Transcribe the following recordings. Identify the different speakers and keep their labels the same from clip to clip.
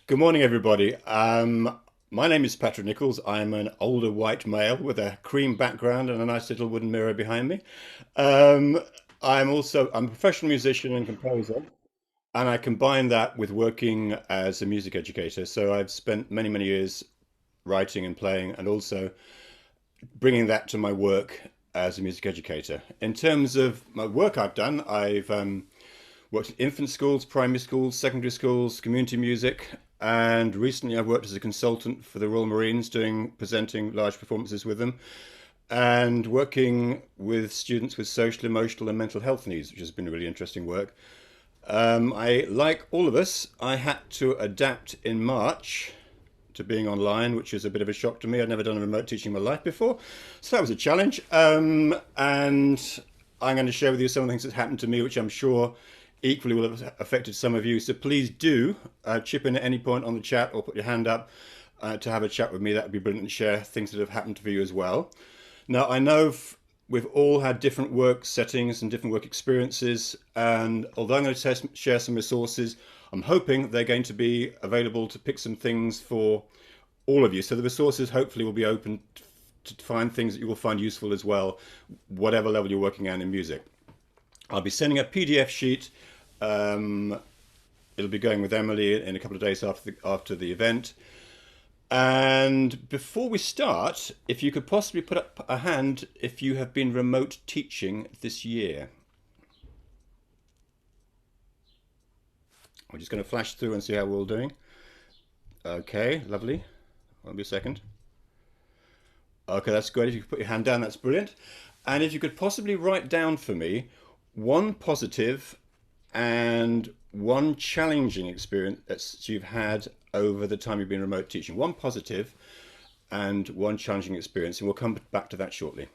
Speaker 1: Good morning, everybody. My name is Patrick Nichols. I'm an older white male with a cream background and a nice little wooden mirror behind me. Um, I'm a professional musician and composer, and I combine that with working as a music educator. So I've spent many, many years writing and playing, and also bringing that to my work as a music educator. In terms of my work I've done, I've worked in infant schools, primary schools, secondary schools, community music, and recently I've worked as a consultant for the Royal Marines, presenting large performances with them, and working with students with social, emotional, and mental health needs, which has been really interesting work. Like all of us, I had to adapt in March to being online, which is a bit of a shock to me. I'd never done remote teaching in my life before, so that was a challenge. And I'm going to share with you some of the things that happened to me, which I'm sure equally will have affected some of you. So please do chip in at any point on the chat or put your hand up to have a chat with me. That would be brilliant, and share things that have happened for you as well. Now, I know we've all had different work settings and different work experiences, and although I'm going to share some resources, I'm hoping they're going to be available to pick some things for all of you. So the resources hopefully will be open to find things that you will find useful as well, whatever level you're working at in music. I'll be sending a PDF sheet. Um, it'll be going with Emily in a couple of days after the event. And before we start, if you could possibly put up a hand if you have been remote teaching this year. We're just going to flash through and see how we're all doing. Okay, lovely. Won't be a second. Okay, that's great. If you could put your hand down, that's brilliant. And if you could possibly write down for me one positive and one challenging experience that you've had over the time you've been remote teaching. One positive and one challenging experience, and we'll come back to that shortly.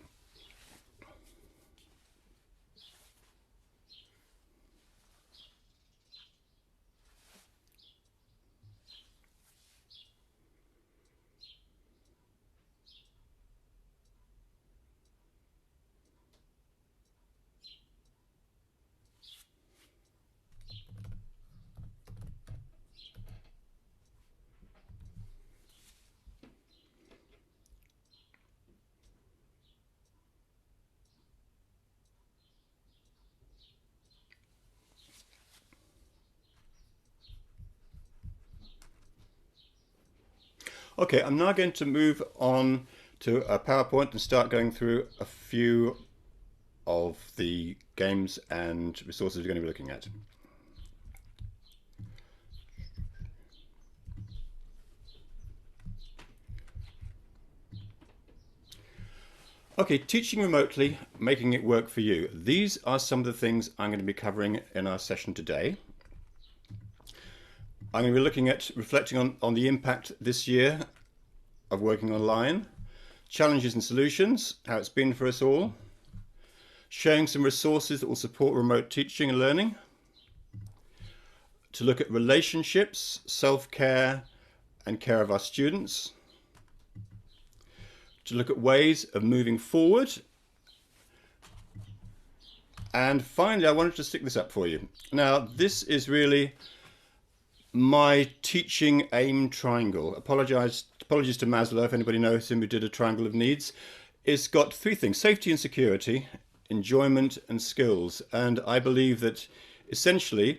Speaker 1: Okay, I'm now going to move on to a PowerPoint and start going through a few of the games and resources we're going to be looking at. Okay, teaching remotely, making it work for you. These are some of the things I'm going to be covering in our session today. I'm going to be looking at reflecting on the impact this year of working online, challenges and solutions, how it's been for us all, sharing some resources that will support remote teaching and learning, to look at relationships, self-care, and care of our students, to look at ways of moving forward, and finally I wanted to stick this up for you. Now, this is really my teaching aim triangle. Apologies to Maslow, if anybody knows him, who did a triangle of needs. It's got three things: safety and security, enjoyment and skills. And I believe that essentially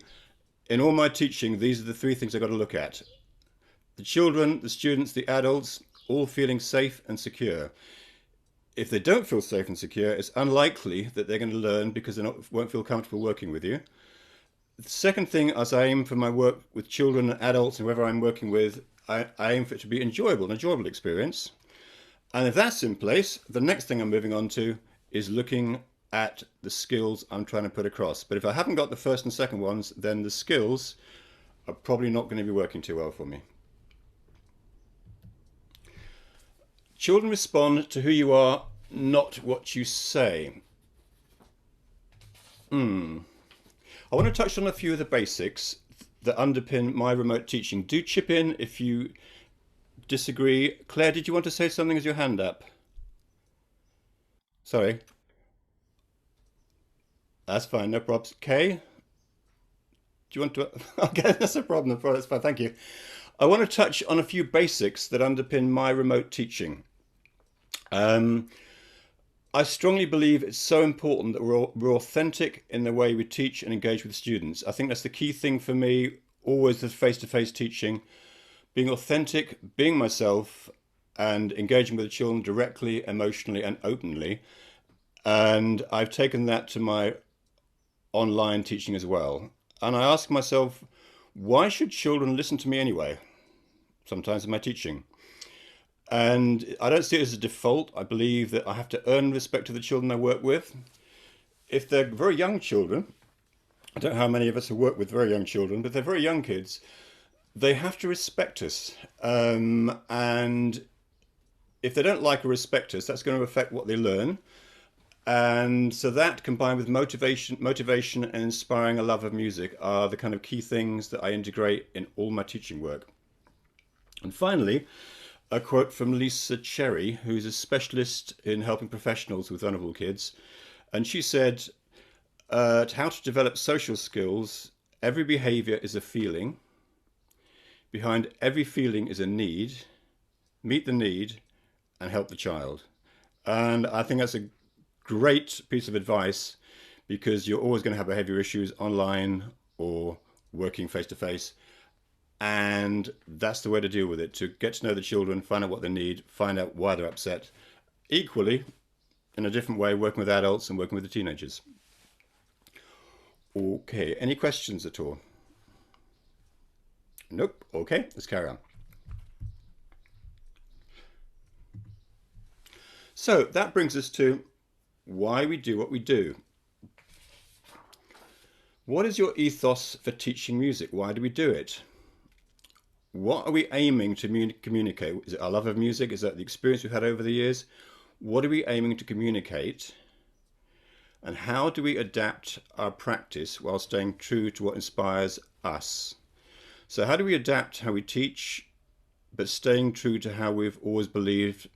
Speaker 1: in all my teaching, these are the three things I've got to look at: the children, the students, the adults, all feeling safe and secure. If they don't feel safe and secure, it's unlikely that they're going to learn, because they won't feel comfortable working with you. The second thing, as I aim for my work with children and adults and whoever I'm working with, I aim for it to be enjoyable, an enjoyable experience. And if that's in place, the next thing I'm moving on to is looking at the skills I'm trying to put across. But if I haven't got the first and second ones, then the skills are probably not going to be working too well for me. Children respond to who you are, not what you say. I want to touch on a few of the basics that underpin my remote teaching. Do chip in if you disagree. Claire, did you want to say something as your hand up? Sorry. That's fine, no problems. Kay, do you want to? Okay, that's a problem. That's fine, thank you. I want to touch on a few basics that underpin my remote teaching. Um, I strongly believe it's so important that we're authentic in the way we teach and engage with students. I think that's the key thing for me, always with face-to-face teaching, being authentic, being myself, and engaging with the children directly, emotionally, and openly. And I've taken that to my online teaching as well. And I ask myself, why should children listen to me anyway? Sometimes in my teaching. And I don't see it as a default. I believe that I have to earn respect of the children I work with. If they're very young children, I don't know how many of us have worked with very young children, but they're very young kids, they have to respect us. And if they don't like or respect us, that's going to affect what they learn. And so that combined with motivation and inspiring a love of music are the kind of key things that I integrate in all my teaching work. And finally, a quote from Lisa Cherry, who's a specialist in helping professionals with vulnerable kids. And she said, how to develop social skills, every behavior is a feeling. Behind every feeling is a need. Meet the need and help the child. And I think that's a great piece of advice because you're always going to have behavior issues online or working face to face. And that's the way to deal with it, to get to know the children, find out what they need, find out why they're upset. Equally, in a different way, working with adults and working with the teenagers. Okay, any questions at all? Nope. Okay, let's carry on. So that brings us to why we do what we do. What is your ethos for teaching music? Why do we do it? What are we aiming to communicate? Is it our love of music? Is that the experience we've had over the years? What are we aiming to communicate? And how do we adapt our practice while staying true to what inspires us? So how do we adapt how we teach, but staying true to how we've always believed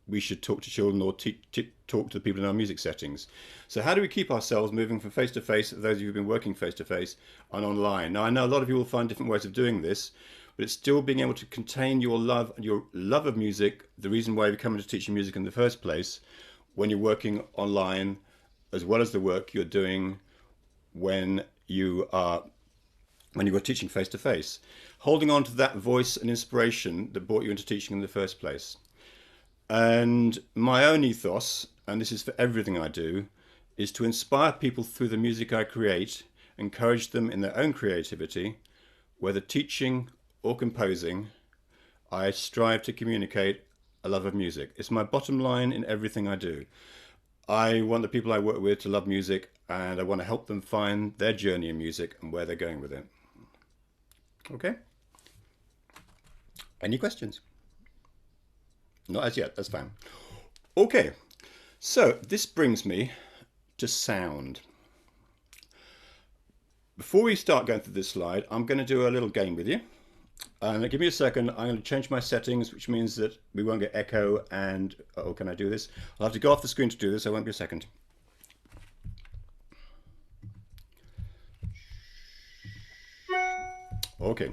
Speaker 1: we should talk to children or talk to the people in our music settings? So how do we keep ourselves moving from face to face, those of you who've been working face to face, and online? Now I know a lot of you will find different ways of doing this, but it's still being able to contain your love of music, the reason why you're coming to teaching music in the first place, when you're working online, as well as the work you're doing when you are teaching face to face. Holding on to that voice and inspiration that brought you into teaching in the first place. And my own ethos, and this is for everything I do, is to inspire people through the music I create, encourage them in their own creativity, whether teaching or composing. I strive to communicate a love of music. It's my bottom line in everything I do. I want the people I work with to love music, and I want to help them find their journey in music and where they're going with it. Okay? Any questions? Not as yet, that's fine. Okay, so this brings me to sound. Before we start going through this slide, I'm going to do a little game with you. And give me a second, I'm going to change my settings, which means that we won't get echo and, oh, can I do this? I'll have to go off the screen to do this, so it won't be a second. Okay.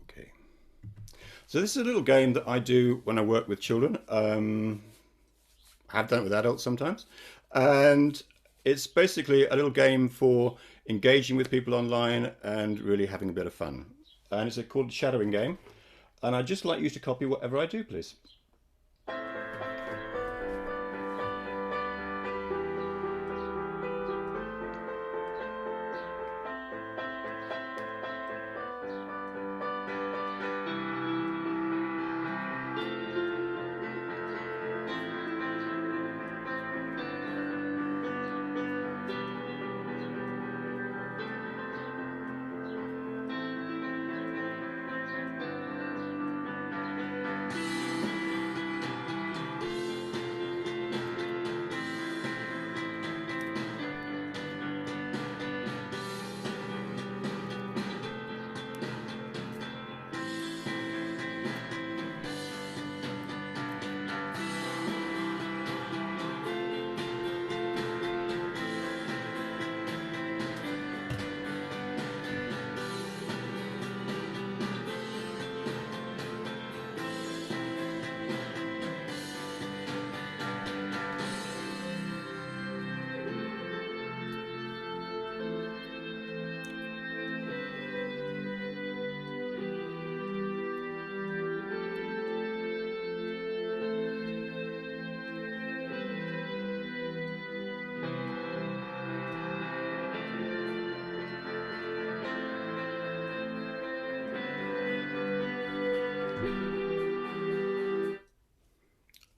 Speaker 1: Okay. So this is a little game that I do when I work with children. I have done it with adults sometimes. And it's basically a little game for engaging with people online and really having a bit of fun. And it's called shadowing game. And I'd just like you to copy whatever I do, please.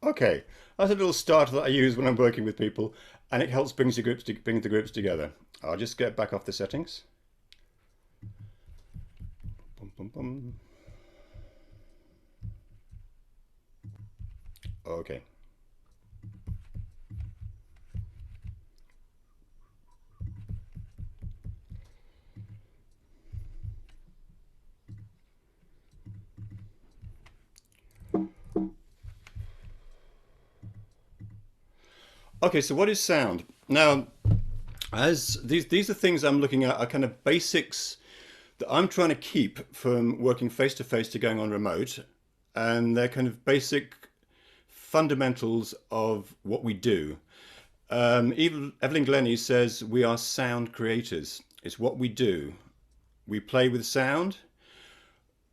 Speaker 1: Okay, that's a little starter that I use when I'm working with people, and it helps bring the groups together. I'll just get back off the settings. Bum, bum, bum. Okay. Okay, so what is sound? Now, as these are things I'm looking at are kind of basics that I'm trying to keep from working face to face to going on remote, and they're kind of basic fundamentals of what we do. Even Evelyn Glennie says we are sound creators. It's what we do. We play with sound.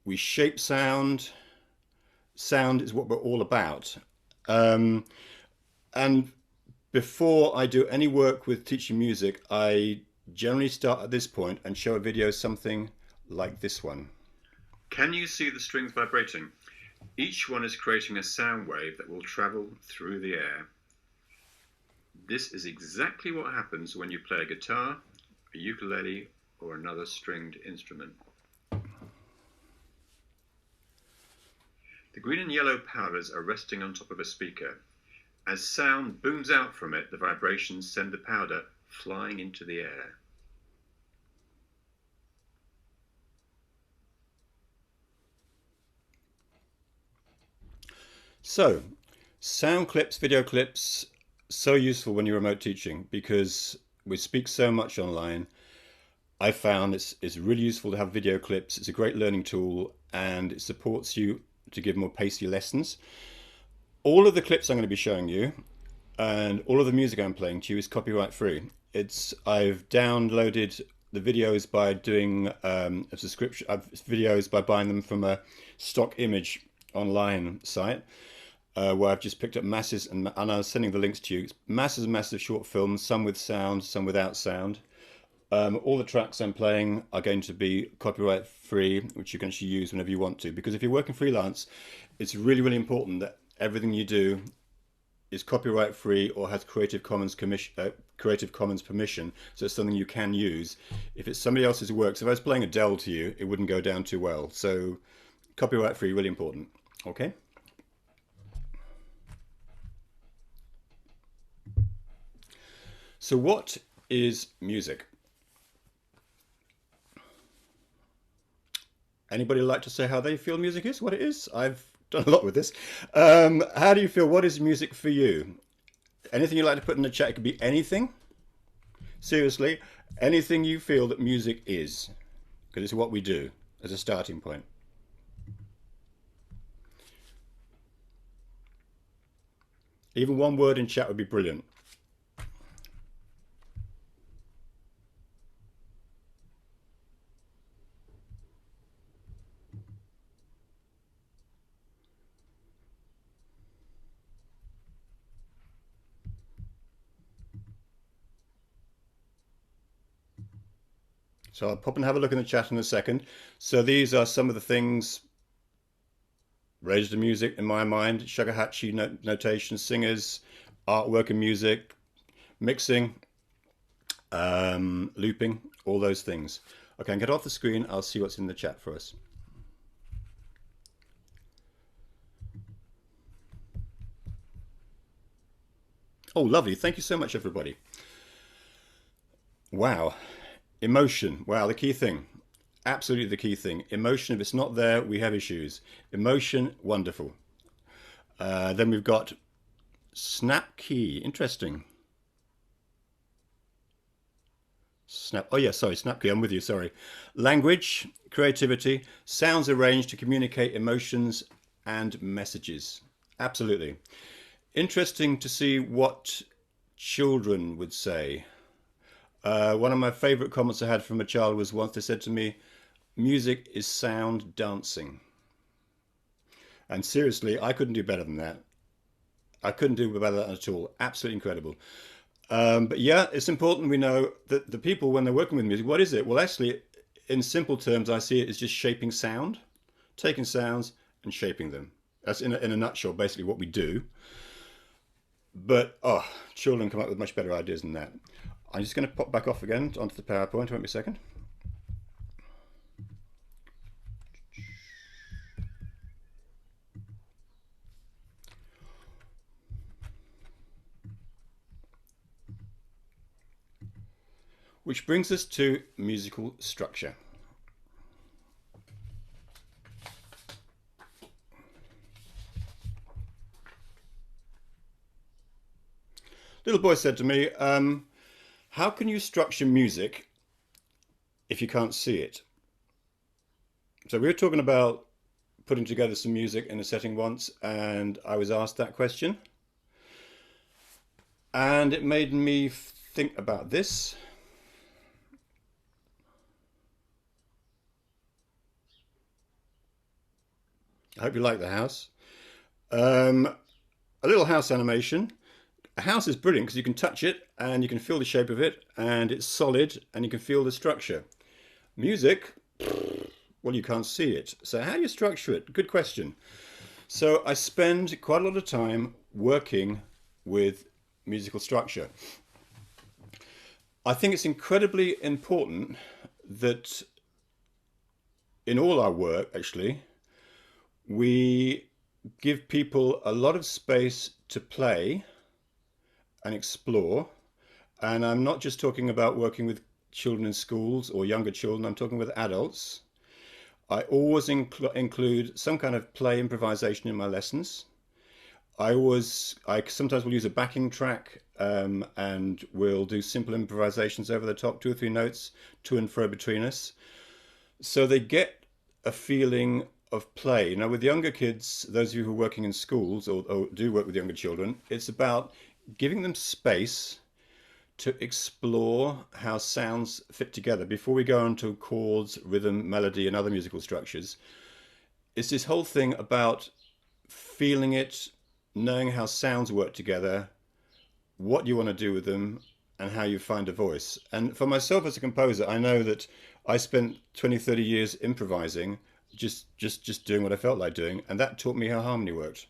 Speaker 1: We shape sound. Sound is what we're all about. Um, and before I do any work with teaching music, I generally start at this point and show a video something like this one. Can you see the strings vibrating? Each one is creating a sound wave that will travel through the air. This is exactly what happens when you play a guitar, a ukulele, or another stringed instrument. The green and yellow powders are resting on top of a speaker. As sound booms out from it, the vibrations send the powder flying into the air. So, sound clips, video clips, so useful when you're remote teaching because we speak so much online. I found it's really useful to have video clips. It's a great learning tool and it supports you to give more pacey lessons. All of the clips I'm going to be showing you and all of the music I'm playing to you is copyright free. I've downloaded the videos by doing a subscription, videos by buying them from a stock image online site. Where I've just picked up masses, and I was sending the links to you. It's masses and masses of short films, some with sound, some without sound. All the tracks I'm playing are going to be copyright free, which you can actually use whenever you want to. Because if you're working freelance, it's really, really important that everything you do is copyright free or has Creative Commons permission, so it's something you can use. If it's somebody else's work, so if I was playing Adele to you, it wouldn't go down too well. So copyright free, really important. Okay. So what is music? Anybody like to say how they feel music is, what it is? I've done a lot with this. How do you feel? What is music for you? Anything you'd like to put in the chat? It could be anything. Seriously, anything you feel that music is, because it's what we do as a starting point. Even one word in chat would be brilliant. So I'll pop and have a look in the chat in a second. So these are some of the things related to music in my mind: Shakuhachi notation, singers, artwork and music, mixing, looping, all those things. Okay, and get off the screen. I'll see what's in the chat for us. Oh, lovely. Thank you so much, everybody. Wow. Emotion. Wow, the key thing. Absolutely the key thing. Emotion, if it's not there, we have issues. Emotion, wonderful. Then we've got snap key. Interesting. Snap. Oh, yeah, sorry, snap key. I'm with you, sorry. Language, creativity, sounds arranged to communicate emotions and messages. Absolutely. Interesting to see what children would say. One of my favorite comments I had from a child was once they said to me, music is sound dancing. And seriously, I couldn't do better than that. I couldn't do better than that at all. Absolutely incredible. But yeah, it's important we know that the people, when they're working with music, what is it? Well, actually, in simple terms, I see it as just shaping sound, taking sounds and shaping them. That's in a nutshell basically what we do. But oh, children come up with much better ideas than that. I'm just going to pop back off again onto the PowerPoint. Wait me a second. Which brings us to musical structure. Little boy said to me, how can you structure music if you can't see it? So we were talking about putting together some music in a setting once, and I was asked that question. And it made me think about this. I hope you like the house. A little house animation. A house is brilliant because you can touch it and you can feel the shape of it and it's solid and you can feel the structure. Music, well, you can't see it. So how do you structure it? Good question. So I spend quite a lot of time working with musical structure. I think it's incredibly important that in all our work, actually, we give people a lot of space to play and explore. And I'm not just talking about working with children in schools or younger children, I'm talking with adults. I always include some kind of play improvisation in my lessons. I sometimes will use a backing track and we'll do simple improvisations over the top, 2 or 3 notes to and fro between us. So they get a feeling of play. Now, with younger kids, those of you who are working in schools or do work with younger children, it's about giving them space to explore how sounds fit together before we go on to chords, rhythm, melody, and other musical structures. It's this whole thing about feeling it, knowing how sounds work together, what you want to do with them, and how you find a voice. And for myself as a composer, I know that I spent 20, 30 years improvising, just doing what I felt like doing, and that taught me how harmony worked.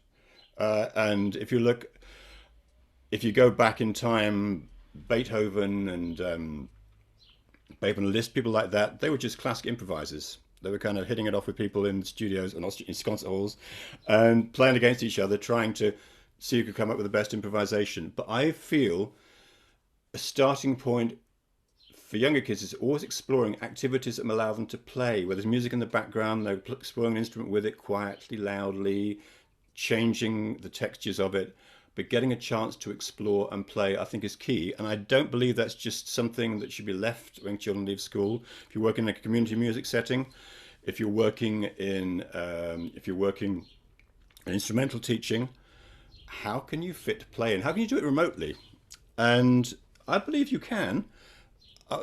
Speaker 1: And if you go back in time, Beethoven and Liszt, people like that, they were just classic improvisers. They were kind of hitting it off with people in studios and in concert halls and playing against each other, trying to see who could come up with the best improvisation. But I feel a starting point for younger kids is always exploring activities that allow them to play, where there's music in the background, they're exploring an instrument with it quietly, loudly, changing the textures of it. But getting a chance to explore and play, I think, is key. And I don't believe that's just something that should be left when children leave school. If you're working in a community music setting, if you're working in instrumental teaching, how can you fit play in? How can you do it remotely? And I believe you can.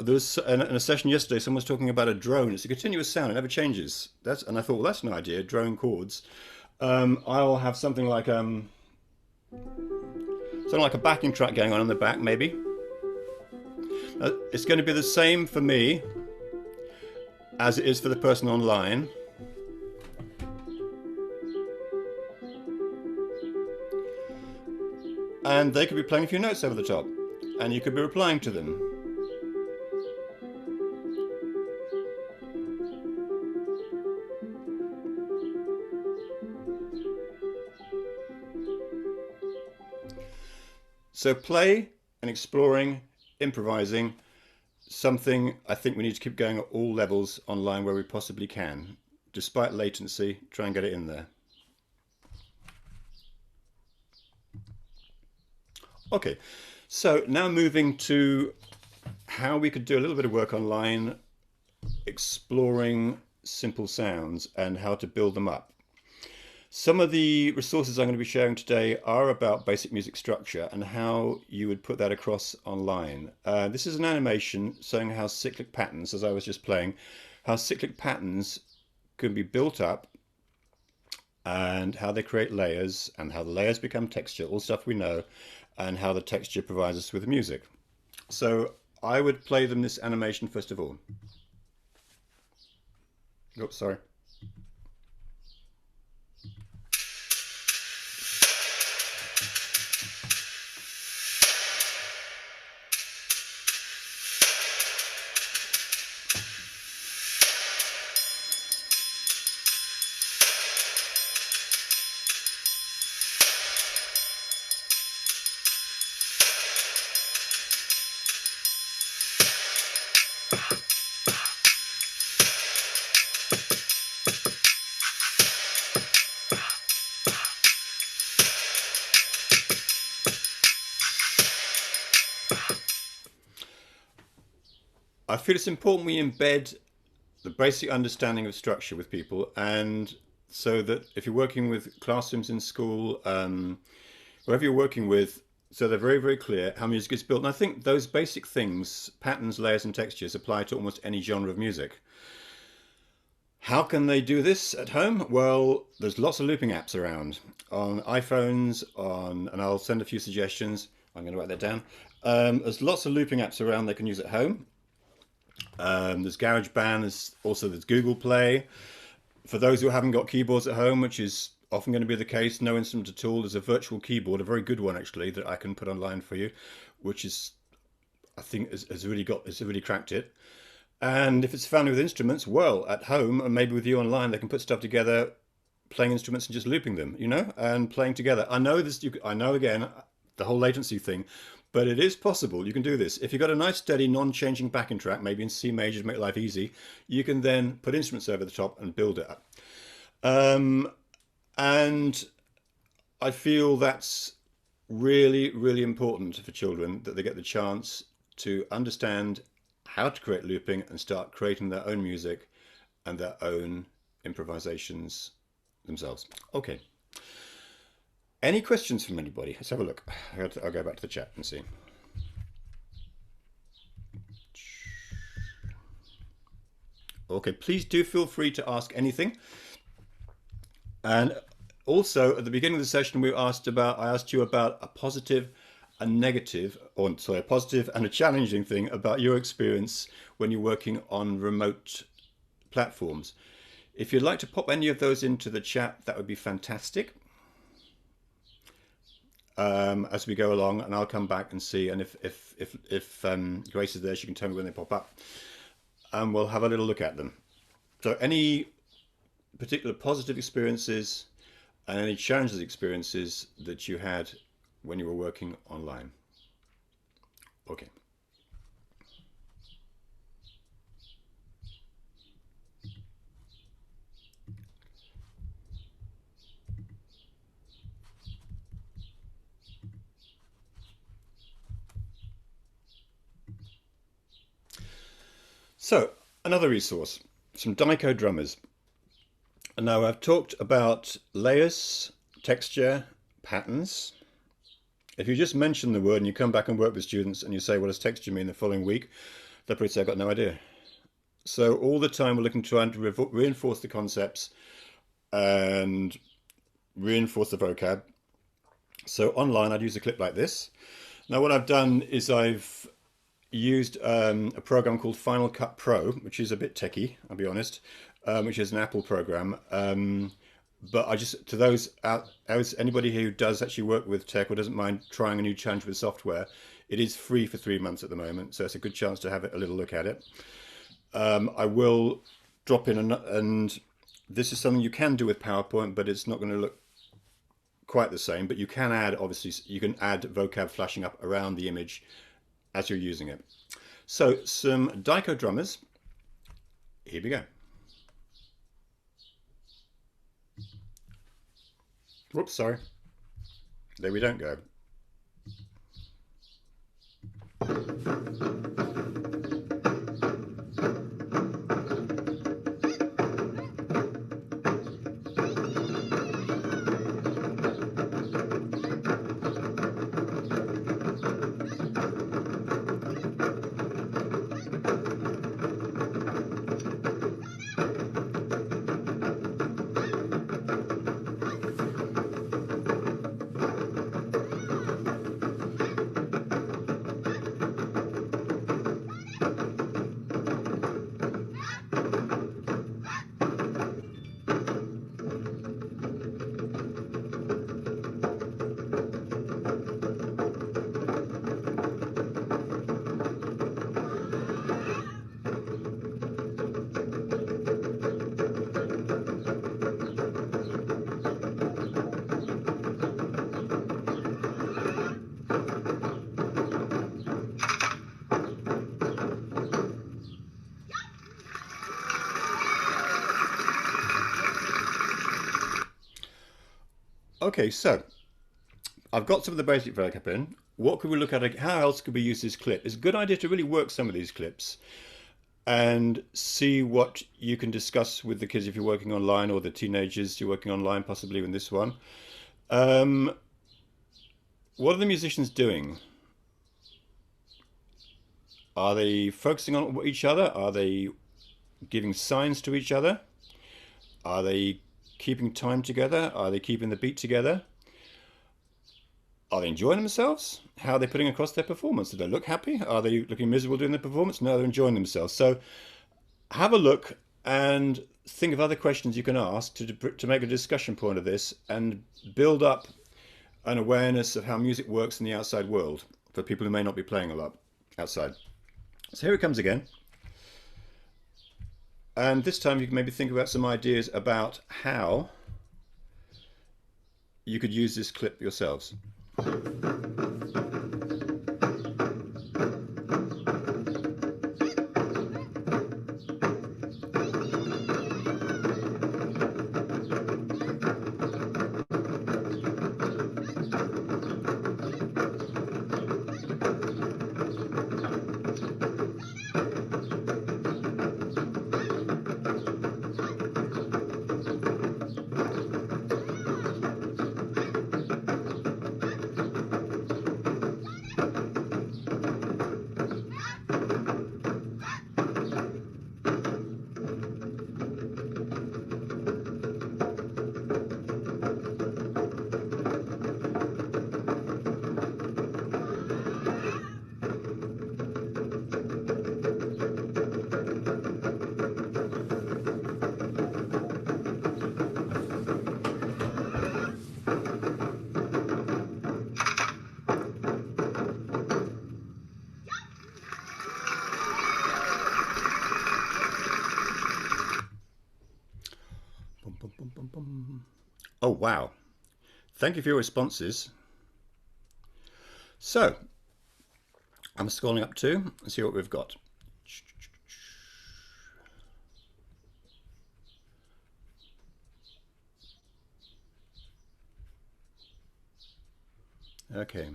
Speaker 1: There was in a session yesterday, someone was talking about a drone. It's a continuous sound; it never changes. And I thought, well, that's an idea. Drone chords. I'll have something like a backing track going on in the back, maybe. It's going to be the same for me as it is for the person online. And they could be playing a few notes over the top, and you could be replying to them. So play and exploring, improvising, something I think we need to keep going at all levels online where we possibly can. Despite latency, try and get it in there. Okay, so now moving to how we could do a little bit of work online, exploring simple sounds and how to build them up. Some of the resources I'm going to be sharing today are about basic music structure and how you would put that across online. This is an animation showing how cyclic patterns, as I was just playing, how cyclic patterns can be built up and how they create layers and how the layers become texture, all stuff we know, and how the texture provides us with music. So I would play them this animation first of all. Oops, sorry. I feel it's important we embed the basic understanding of structure with people, and so that if you're working with classrooms in school, whoever you're working with, so they're very, very clear how music is built. And I think those basic things, patterns, layers, and textures, apply to almost any genre of music. How can they do this at home? Well, there's lots of looping apps around on iPhones, and I'll send a few suggestions. I'm going to write that down. There's lots of looping apps around they can use at home. There's GarageBand, there's Google Play. For those who haven't got keyboards at home, which is often going to be the case, no instrument at all, there's a virtual keyboard, a very good one actually, that I can put online for you, which is, I think, has really cracked it. And if it's a family with instruments, well, at home and maybe with you online, they can put stuff together, playing instruments and just looping them, and playing together. I know this. I know again the whole latency thing, but it is possible. You can do this if you've got a nice, steady, non-changing backing track, maybe in C major to make life easy. You can then put instruments over the top and build it up. And I feel that's really, really important for children, that they get the chance to understand how to create looping and start creating their own music and their own improvisations themselves. Okay. Any questions from anybody? Let's have a look. I'll go back to the chat and see. Okay, please do feel free to ask anything. And also, at the beginning of the session, I asked you about a positive, a negative, a positive and a challenging thing about your experience when you're working on remote platforms. If you'd like to pop any of those into the chat, that would be fantastic. As we go along, and I'll come back and see. And if Grace is there, she can tell me when they pop up, and we'll have a little look at them. So, any particular positive experiences and any challenges experiences that you had when you were working online. Okay. So, another resource, some Dico drummers. And now I've talked about layers, texture, patterns. If you just mention the word and you come back and work with students and you say, what does texture mean the following week? They'll probably say, I've got no idea. So all the time we're looking to try to reinforce the concepts and reinforce the vocab. So online I'd use a clip like this. Now what I've done is I've used a program called Final Cut Pro, which is a bit techie, I'll be honest, which is an Apple program. But I just, to those out, anybody who does actually work with tech or doesn't mind trying a new challenge with software, it is free for 3 months at the moment, so it's a good chance to have a little look at it. I will drop in, and this is something you can do with PowerPoint, but it's not going to look quite the same. But you can add, obviously, you can add vocab flashing up around the image as you're using it. So some Dico drummers. Here we go. Whoops, sorry. There we don't go. Okay, so I've got some of the basic vocab in. What could we look at? How else could we use this clip? It's a good idea to really work some of these clips. and see what you can discuss with the kids if you're working online, or the teenagers you're working online, possibly in this one. Um, what are the musicians doing? Are they focusing on each other? Are they giving signs to each other? Are they keeping time together? Are they keeping the beat together? Are they enjoying themselves? How are they putting across their performance? Do they look happy? Are they looking miserable doing their performance? No, they're enjoying themselves. So have a look and think of other questions you can ask to make a discussion point of this and build up an awareness of how music works in the outside world for people who may not be playing a lot outside. So here it comes again. And this time you can maybe think about some ideas about how you could use this clip yourselves. Bum, bum, bum, bum, bum. Oh, wow. Thank you for your responses. So, I'm scrolling up too and see what we've got. Okay.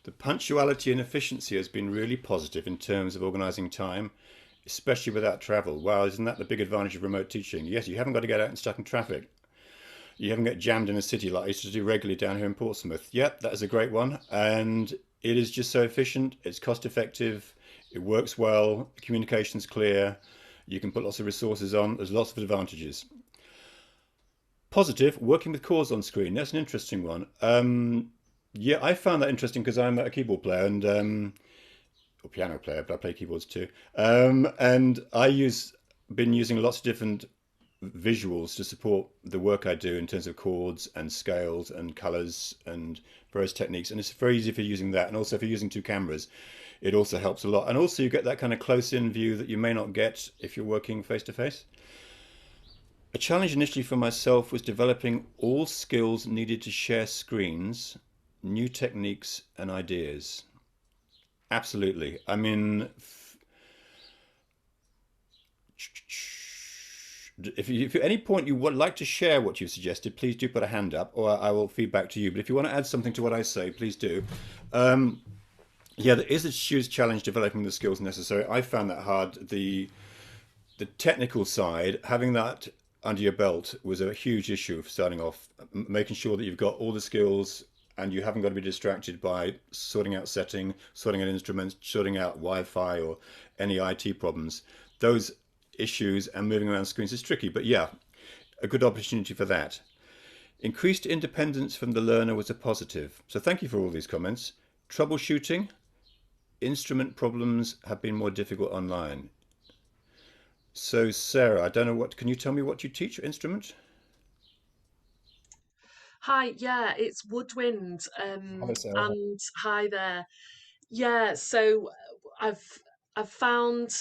Speaker 1: The punctuality and efficiency has been really positive in terms of organising time, especially without travel. Wow, isn't that the big advantage of remote teaching? Yes, you haven't got to get out and stuck in traffic. You haven't got jammed in a city like I used to do regularly down here in Portsmouth. Yep, that is a great one. And it is just so efficient, it's cost effective, it works well, the communication's clear, you can put lots of resources on, there's lots of advantages. Positive, working with chords on screen. That's an interesting one. Yeah, I found that interesting because I'm a keyboard player and or piano player, but I play keyboards too. And been using lots of different visuals to support the work I do in terms of chords and scales and colors and various techniques. And it's very easy for using that. And also for using two cameras, it also helps a lot. And also you get that kind of close-in view that you may not get if you're working face to face. A challenge initially for myself was developing all skills needed to share screens, new techniques and ideas. Absolutely. I mean, if at any point you would like to share what you've suggested, please do put a hand up or I will feed back to you. But if you want to add something to what I say, please do. Um, yeah, there is a huge challenge developing the skills necessary. I found that hard. The technical side, having that under your belt was a huge issue for starting off, making sure that you've got all the skills and you haven't got to be distracted by sorting out setting, sorting out instruments, sorting out Wi-Fi or any IT problems. Those issues and moving around screens is tricky, but yeah, a good opportunity for that. Increased independence from the learner was a positive. So thank you for all these comments. Troubleshooting, instrument problems have been more difficult online. So Sarah, I don't know can you tell me what you teach instrument?
Speaker 2: Hi, yeah, it's Woodwind.
Speaker 1: Hello, Sarah.
Speaker 2: And hi there. Yeah, so I've found,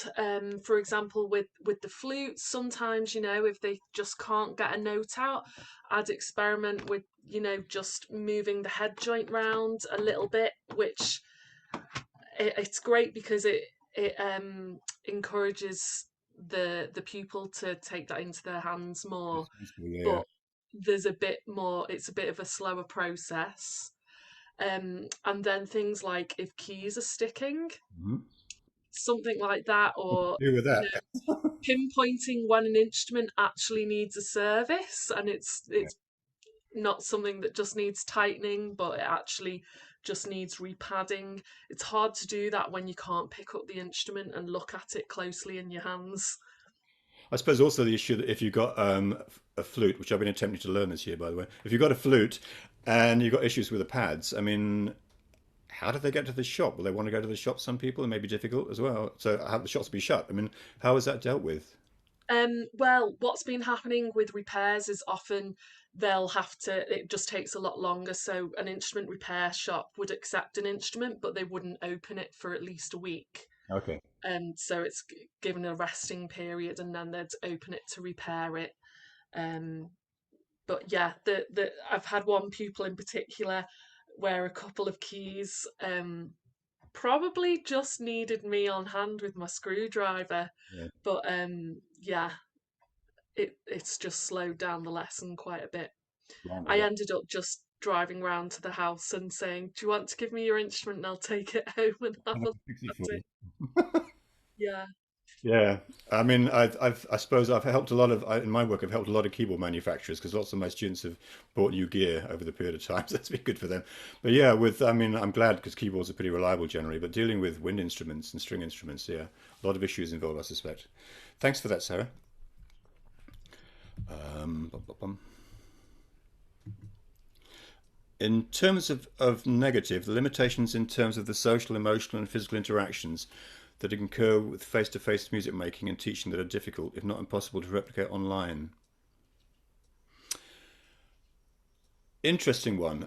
Speaker 2: for example, with the flutes, sometimes, if they just can't get a note out, I'd experiment with, just moving the head joint round a little bit, which it's great because it encourages the pupil to take that into their hands more,
Speaker 1: Yeah, yeah.
Speaker 2: but there's a bit more, it's a bit of a slower process. And then things like if keys are sticking,
Speaker 1: Mhm.
Speaker 2: something like that,
Speaker 1: What to
Speaker 2: or
Speaker 1: do with
Speaker 2: you
Speaker 1: that?
Speaker 2: know, pinpointing when an instrument actually needs a service, and it's not something that just needs tightening, but it actually just needs repadding. It's hard to do that when you can't pick up the instrument and look at it closely in your hands.
Speaker 1: I suppose also the issue that if you've got a flute, which I've been attempting to learn this year, by the way, if you've got a flute and you've got issues with the pads, I mean, how do they get to the shop? Will they want to go to the shop? Some people, it may be difficult as well. So have the shops be shut? I mean, how is that dealt with?
Speaker 2: Well, what's been happening with repairs is often they'll have to, it just takes a lot longer. So, an instrument repair shop would accept an instrument, but they wouldn't open it for at least a week.
Speaker 1: Okay.
Speaker 2: So, it's given a resting period and then they'd open it to repair it. Um, but yeah, I've had one pupil in particular where a couple of keys probably just needed me on hand with my screwdriver.
Speaker 1: Yeah.
Speaker 2: But yeah, it's just slowed down the lesson quite a bit.
Speaker 1: Blimey,
Speaker 2: I
Speaker 1: that,
Speaker 2: ended up just driving round to the house and saying, "Do you want to give me your instrument and I'll take it home and have
Speaker 1: and I
Speaker 2: a
Speaker 1: can
Speaker 2: look
Speaker 1: fix it
Speaker 2: at
Speaker 1: for
Speaker 2: it?"
Speaker 1: you.
Speaker 2: Yeah.
Speaker 1: Yeah, I mean, I suppose I've helped a lot of in my work. I've helped a lot of keyboard manufacturers because lots of my students have bought new gear over the period of time. So that's been good for them. But yeah, I mean, I'm glad because keyboards are pretty reliable generally. But dealing with wind instruments and string instruments, yeah, a lot of issues involved, I suspect. Thanks for that, Sarah. Bum, bum, bum. In terms of negative, the limitations in terms of the social, emotional, and physical interactions that occur with face-to-face music making and teaching that are difficult, if not impossible, to replicate online. Interesting one.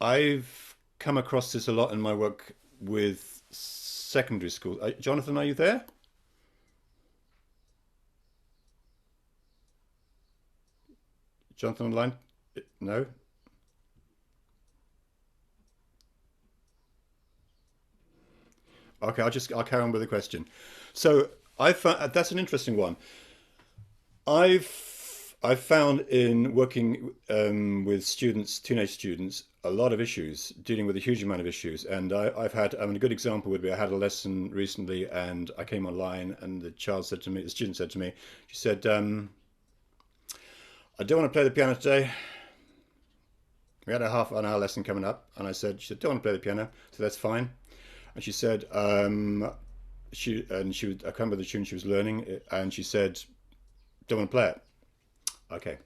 Speaker 1: I've come across this a lot in my work with secondary school. Jonathan, are you there? Jonathan online? No? Okay, I'll carry on with the question. So I found that's an interesting one. I've found in working with students, teenage students, a lot of issues, dealing with a huge amount of issues. And I've had, I mean, a good example would be I had a lesson recently, and I came online, and the student said to me, she said, "I don't want to play the piano today. We had a half an hour lesson coming up," and she said, "Don't want to play the piano," so that's fine. And she said, she was, I can't remember the tune she was learning, and she said, "Don't want to play it." Okay,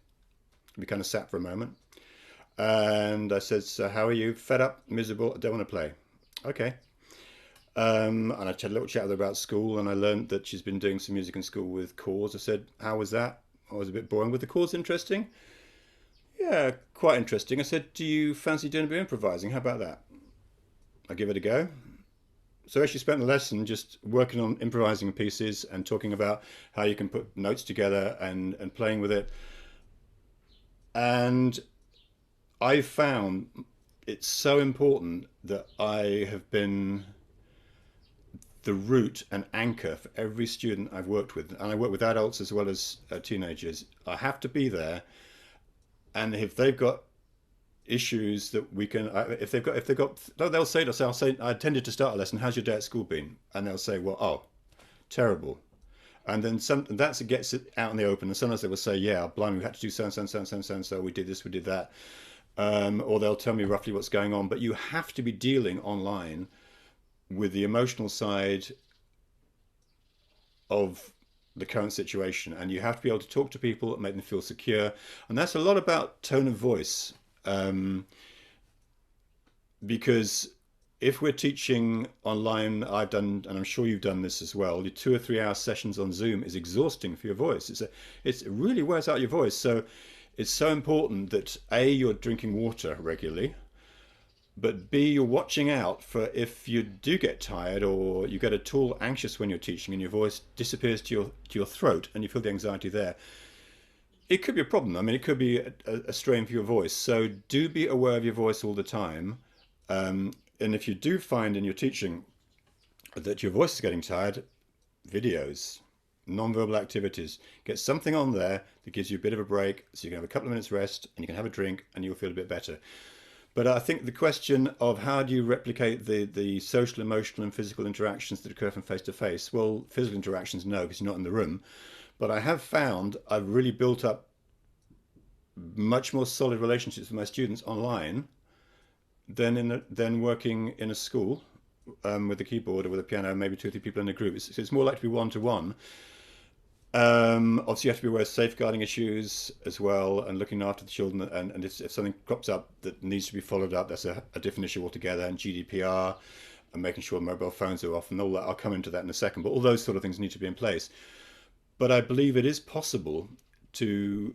Speaker 1: we kind of sat for a moment. And I said, "So how are you? Fed up? Miserable? I don't want to play." Okay. And I had a little chat with her about school, and I learned that she's been doing some music in school with chords. I said, "How was that?" I was a bit boring. With the chords interesting? Yeah, quite interesting. I said, "Do you fancy doing a bit of improvising? How about that?" I give it a go. So as she spent the lesson just working on improvising pieces and talking about how you can put notes together and playing with it. And I found it's so important that I have been the root and anchor for every student I've worked with, and I work with adults as well as teenagers. I have to be there, and if they've got issues that we can, if they've got, they'll say to us, I'll say, "I tended to start a lesson. How's your day at school been?" And they'll say, "Well, oh, terrible." And then that's it gets it out in the open. And sometimes they will say, "Yeah, blimey, we had to do so and so and so and so and so and so. We did this, we did that." Or they'll tell me roughly what's going on. But you have to be dealing online with the emotional side of the current situation, and you have to be able to talk to people and make them feel secure. And that's a lot about tone of voice, um, because if we're teaching online, I've done, and I'm sure you've done this as well. Your 2 or 3 hour sessions on Zoom is exhausting for your voice. It really wears out your voice. So it's so important that A, you're drinking water regularly, but B, you're watching out for if you do get tired or you get at all anxious when you're teaching and your voice disappears to your throat and you feel the anxiety there. It could be a problem. I mean, it could be a strain for your voice. So do be aware of your voice all the time. And if you do find in your teaching that your voice is getting tired, videos, non-verbal activities, get something on there that gives you a bit of a break so you can have a couple of minutes rest and you can have a drink and you'll feel a bit better. But I think the question of how do you replicate the social, emotional, and physical interactions that occur from face to face? Well, physical interactions, no, because you're not in the room. But I have found I've really built up much more solid relationships with my students online than working in a school with a keyboard or with a piano, maybe two or three people in a group. It's more likely to be one to one. Obviously, you have to be aware of safeguarding issues as well and looking after the children. And if something crops up that needs to be followed up, that's a different issue altogether. And GDPR and making sure mobile phones are off and all that. I'll come into that in a second. But all those sort of things need to be in place. But I believe it is possible to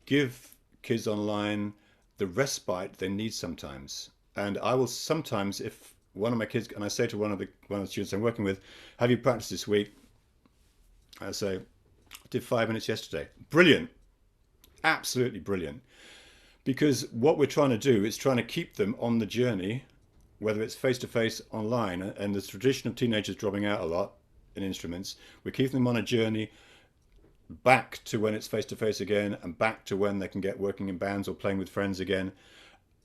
Speaker 1: give kids online the respite they need sometimes. And I will sometimes, if one of my kids, and I say to one of the students I'm working with, have you practiced this week? I say, I did 5 minutes yesterday. Brilliant. Absolutely brilliant. Because what we're trying to do is trying to keep them on the journey, whether it's face to face, online, and the tradition of teenagers dropping out a lot in instruments. We're keeping them on a journey back to when it's face to face again and back to when they can get working in bands or playing with friends again.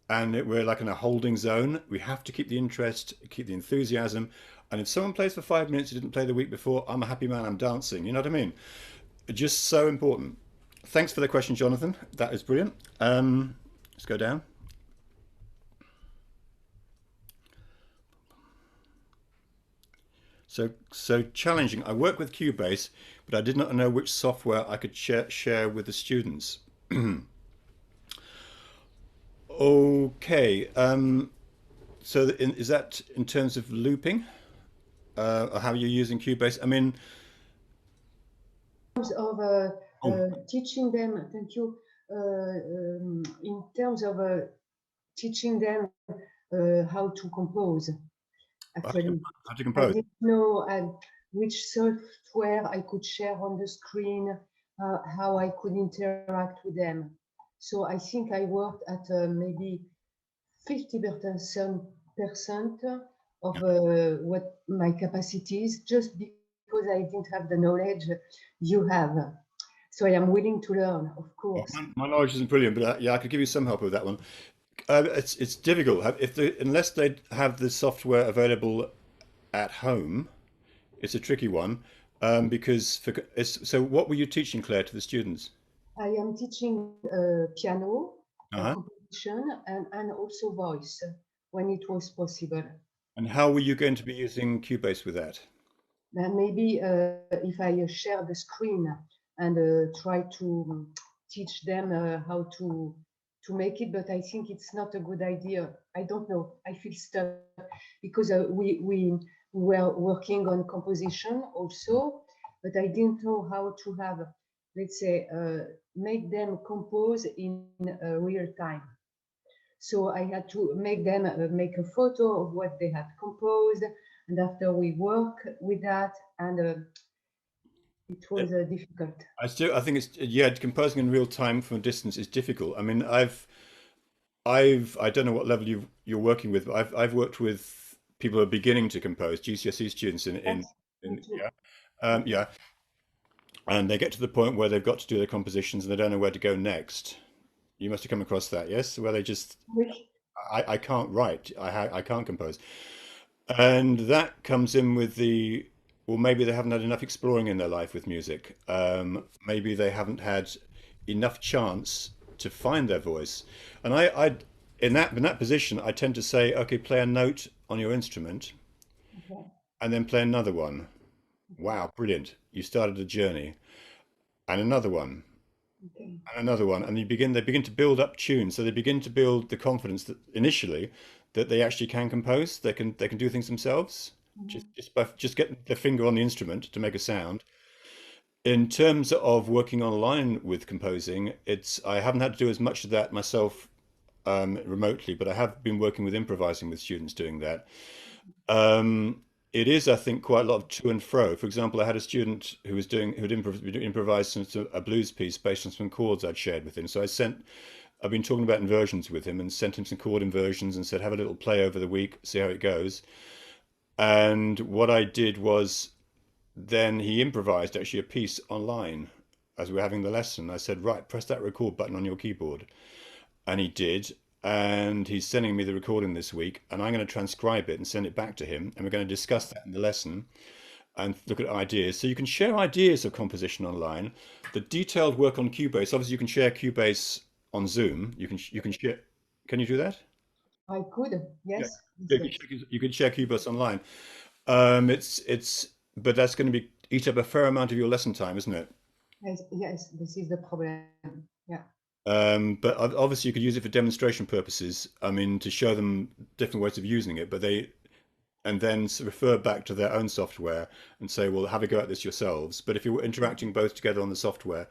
Speaker 1: And we're like in a holding zone. We have to keep the interest, keep the enthusiasm. And if someone plays for 5 minutes who didn't play the week before, I'm a happy man, I'm dancing. You know what I mean? Just so important. Thanks for the question, Jonathan. That is brilliant. Let's go down. So challenging. I work with Cubase, but I did not know which software I could share with the students. Okay. Is that in terms of looping, or how you're using Cubase? I mean,
Speaker 3: Terms of
Speaker 1: oh,
Speaker 3: teaching them, thank you. In terms of teaching them how to compose,
Speaker 1: how to,
Speaker 3: actually,
Speaker 1: how to
Speaker 3: I
Speaker 1: compose.
Speaker 3: didn't know which software I could share on the screen, how I could interact with them. So I think I worked at maybe 50% of what my capacity is, just because I didn't have the knowledge you have. So I am willing to learn, of
Speaker 1: Well,
Speaker 3: course.
Speaker 1: my knowledge isn't brilliant, but yeah, I could give you some help with that one. It's difficult if unless they have the software available at home. It's a tricky one because so. What were you teaching, Claire, to the students?
Speaker 3: I am teaching piano,
Speaker 1: Uh-huh.
Speaker 3: composition, and also voice when it was possible.
Speaker 1: And how were you going to be using Cubase with that?
Speaker 3: Then maybe if I share the screen and try to teach them how to make it, but I think it's not a good idea. I don't know. I feel stuck because we were working on composition also, but I didn't know how to have, let's say, make them compose in real time. So I had to make them make a photo of what they had composed, and after we work with that, and it was difficult.
Speaker 1: I think it's yeah, composing in real time from a distance is difficult. I mean, I don't know what level you're working with, but I've worked with people who are beginning to compose, GCSE students in
Speaker 3: Yes, me too.
Speaker 1: yeah, yeah, and they get to the point where they've got to do their compositions and they don't know where to go next. You must have come across that, yes? Where they just
Speaker 3: Oui.
Speaker 1: I can't write, I can't compose. And that comes in with well, maybe they haven't had enough exploring in their life with music. Maybe they haven't had enough chance to find their voice. And in that position, I tend to say, okay, play a note on your instrument
Speaker 3: Okay.
Speaker 1: and then play another one.
Speaker 3: Okay.
Speaker 1: Wow, brilliant. You started a journey. And another one,
Speaker 3: Okay.
Speaker 1: and another one, and they begin to build up tunes. So they begin to build the confidence that initially that they actually can compose. They can do things themselves.
Speaker 3: Mhm.
Speaker 1: Just getting their finger on the instrument to make a sound. In terms of working online with composing, it's I haven't had to do as much of that myself remotely, but I have been working with improvising with students doing that. Um, it is, I think, quite a lot of to and fro. For example, I had a student who'd improvised a blues piece based on some chords I'd shared with him. So I've been talking about inversions with him and sent him some chord inversions and said, have a little play over the week, see how it goes. And what I did was then he improvised actually a piece online as we were having the lesson. I said, right, press that record button on your keyboard. And he did. and he's sending me the recording this week, and I'm going to transcribe it and send it back to him, and we're going to discuss that in the lesson and look at ideas. So you can share ideas of composition online. The detailed work on Cubase, obviously, you can share Cubase on Zoom. You can share. Can you do that?
Speaker 3: I could,
Speaker 1: Yeah.
Speaker 3: yes, yes,
Speaker 1: You
Speaker 3: yes,
Speaker 1: you can share Cubase online. It's but that's going to be eat up a fair amount of your lesson time, isn't it?
Speaker 3: yes, yes, this is the problem. Yeah,
Speaker 1: But obviously you could use it for demonstration purposes. I mean, to show them different ways of using it, but they and then refer back to their own software and say, well, have a go at this yourselves. But if you're interacting both together on the software